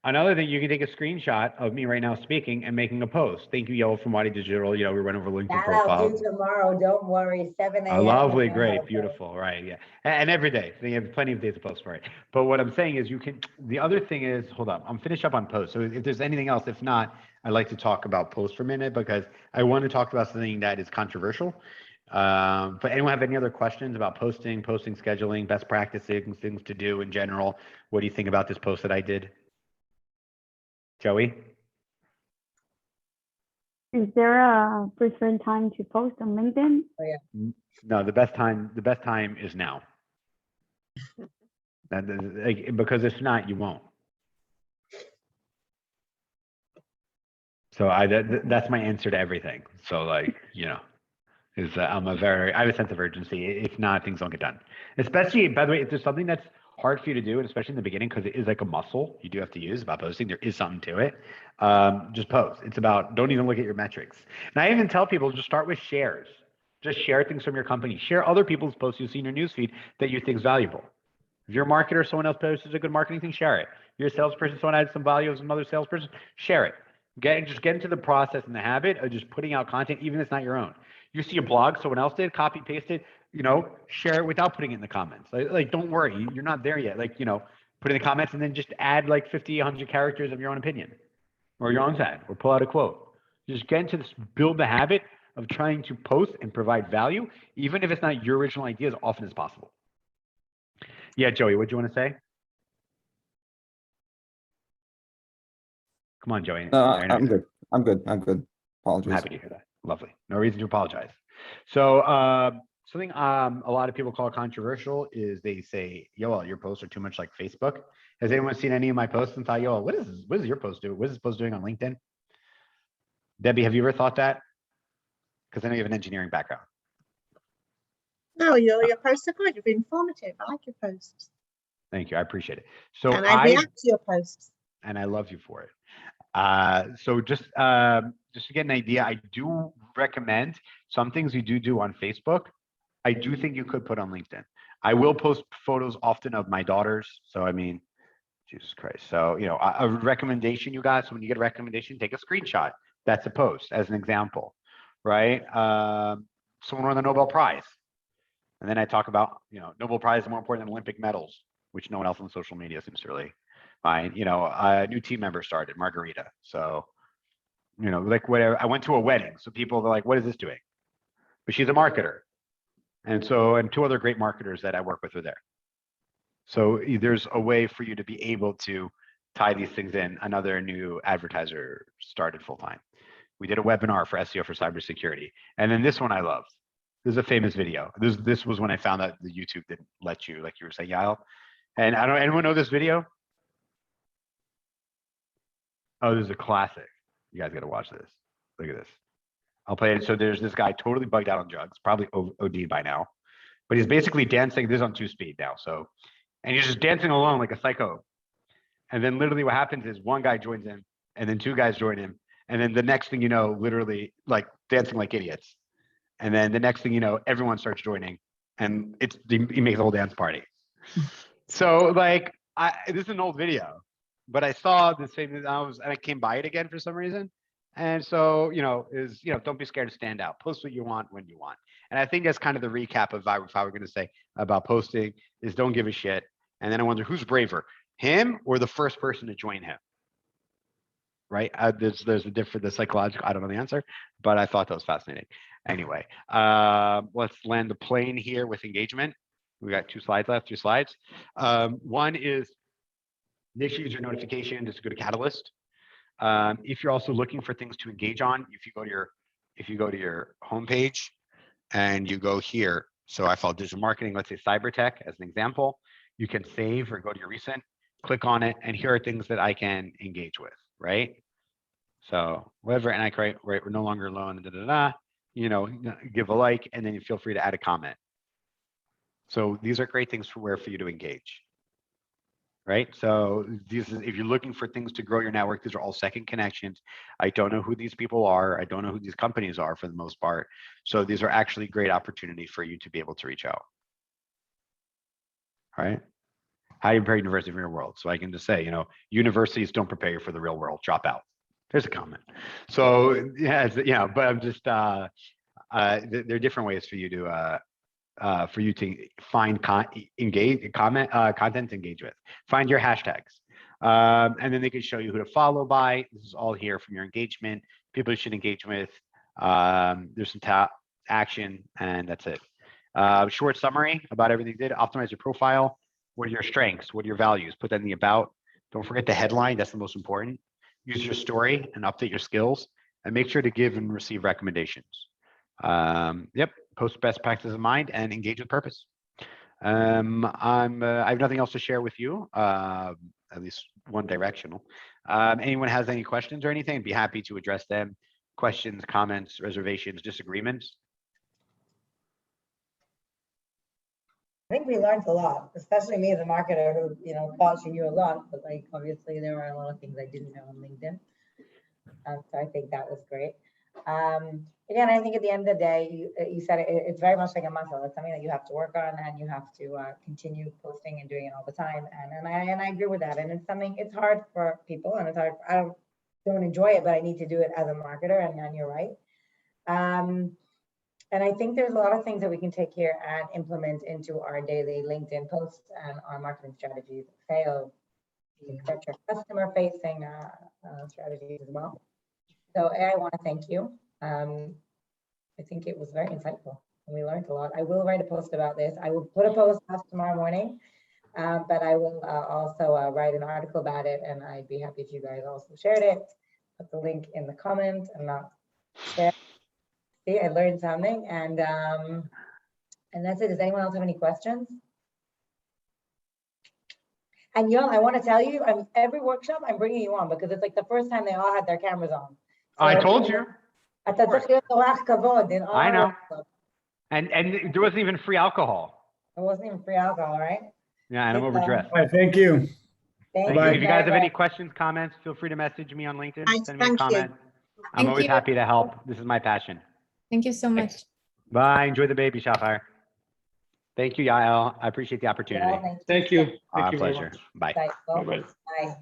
Another thing, you can take a screenshot of me right now speaking and making a post. Thank you, Yoel from WadiDigital. You know, we went over LinkedIn That profile. I'll do tomorrow. Don't worry. 7 a.m. Lovely, great, beautiful, right? Yeah, and every day. So you have plenty of days to post for it. But what I'm saying is, you can. The other thing is, hold on, I'm finished up on posts. So if there's anything else, if not, I'd like to talk about posts for a minute because I want to talk about something that is controversial. But anyone have any other questions about posting scheduling, best practices, things to do in general? What do you think about this post that I did? Joey? Is there a preferred time to post on LinkedIn? Oh, yeah. No, the best time is now. Because if not, you won't. So that's my answer to everything. So like, you know, is I have a sense of urgency. If not, things don't get done. Especially, by the way, if there's something that's hard for you to do, and especially in the beginning, because it is like a muscle you do have to use about posting. There is something to it. Just post. It's about, don't even look at your metrics. And I even tell people, just start with shares. Just share things from your company. Share other people's posts you see in your newsfeed that you think is valuable. If you're a marketer, someone else posted a good marketing thing, share it. If you're a salesperson, someone adds some value as another salesperson, share it. Just get into the process and the habit of just putting out content, even if it's not your own. You see a blog someone else did, copy paste it, you know, share it without putting it in the comments. Like don't worry, you're not there yet. Like, you know, put in the comments and then just add like 50, 100 characters of your own opinion or your own tag or pull out a quote. Just get into this, build the habit of trying to post and provide value, even if it's not your original idea, as often as possible. Yeah, Joey, what do you want to say? Come on, Joey. No, I'm good. I'm good. Apologies. I'm happy to hear that. Lovely. No reason to apologize. So something a lot of people call controversial is they say, Yoel, your posts are too much like Facebook. Has anyone seen any of my posts and thought, Yoel, what is your post doing? What is this post doing on LinkedIn? Debbie, have you ever thought that? Because I know you have an engineering background. No, your posts are good. You're informative. I like your posts. Thank you. I appreciate it. So And I react to your posts. And I love you for it. So just to get an idea, I do recommend some things you do on Facebook. I do think you could put on LinkedIn. I will post photos often of my daughters. So, I mean, Jesus Christ. So, you know, a recommendation you got. So when you get a recommendation, take a screenshot. That's a post as an example, right? Someone won the Nobel Prize. And then I talk about, you know, Nobel Prize is more important than Olympic medals, which no one else on social media seems to really find. You know, a new team member started, Margarita. So, you know, like whatever. I went to a wedding. So people are like, what is this doing? But she's a marketer. And so, and two other great marketers that I work with are there. So there's a way for you to be able to tie these things in. Another new advertiser started full time. We did a webinar for SEO for cybersecurity. And then this one I loved. This is a famous video. This was when I found out the YouTube didn't let you, like you were saying, Yael. And I don't, anyone know this video? Oh, this is a classic. You guys got to watch this. Look at this. I'll play it. So there's this guy totally bugged out on drugs, probably OD'd by now, but he's basically dancing. This is on 2-speed now. So, and he's just dancing alone like a psycho. And then literally what happens is one guy joins him and then two guys join him. And then the next thing you know, literally like dancing like idiots. And then the next thing you know, everyone starts joining and he makes a whole dance party. So like, this is an old video, but I saw the same, and I came by it again for some reason. And so, don't be scared to stand out. Post what you want when you want. And I think that's kind of the recap of if I were going to say about posting is don't give a shit. And then I wonder who's braver, him or the first person to join him. Right? There's the psychological, I don't know the answer, but I thought that was fascinating. Anyway, let's land the plane here with engagement. We got 2 slides left, 2 slides. One is this user notification. Just go to Catalyst. If you're also looking for things to engage on, if you go to your homepage and you go here, so I follow digital marketing, let's say cyber tech as an example, you can save or go to your recent, click on it, and here are things that I can engage with, right? So whatever, and I create, right, we're no longer alone, give a like, and then you feel free to add a comment. So these are great things for you to engage. Right. So if you're looking for things to grow your network, these are all second connections. I don't know who these people are. I don't know who these companies are for the most part. So these are actually great opportunities for you to be able to reach out. All right. How do you prepare university for your world? So I can just say, universities don't prepare you for the real world. Drop out. There's a comment. So yeah, but I'm just there are different ways for you to find content to engage with. Find your hashtags, and then they can show you who to follow by. This is all here from your engagement, people you should engage with. There's some action, and that's it. Short summary about everything you did. Optimize your profile. What are your strengths? What are your values? Put that in the about. Don't forget the headline. That's the most important. Use your story and update your skills, and make sure to give and receive recommendations. Yep. Post best practices in mind and engage with purpose. I have nothing else to share with you, at least one directional. Anyone has any questions or anything, I'd be happy to address them. Questions, comments, reservations, disagreements. I think we learned a lot, especially me as a marketer who, thought she knew a lot, but like, obviously there were a lot of things I didn't know on LinkedIn. So I think that was great. Again, I think at the end of the day, you said it's very much like a muscle. It's something that you have to work on, and you have to continue posting and doing it all the time. And I agree with that. And it's hard for people, and it's hard. I don't enjoy it, but I need to do it as a marketer. And you're right. And I think there's a lot of things that we can take here and implement into our daily LinkedIn posts and our marketing strategies. Fail, etc. Customer facing strategies as well. So I want to thank you. I think it was very insightful and we learned a lot. I will write a post about this. I will put a post up tomorrow morning, but I will also write an article about it, and I'd be happy if you guys also shared it. Put the link in the comments and not share. See, I learned something, and that's it. Does anyone else have any questions? And Yoel, I want to tell you, every workshop I'm bringing you on because it's like the first time they all had their cameras on. So I told you. I know. And there wasn't even free alcohol. It wasn't even free alcohol, right? Yeah, and I'm overdressed. All right, thank you. Thank Bye. you. If you guys have any questions, comments, feel free to message me on LinkedIn. Send me a Thank you. comment. I'm always happy to help. This is my passion. Thank you so much. Bye. Enjoy the baby, Shachar. Thank you, Yael. I appreciate the opportunity. Yoel, Thank you. Our Thank you very pleasure. much. Bye. Bye. Bye.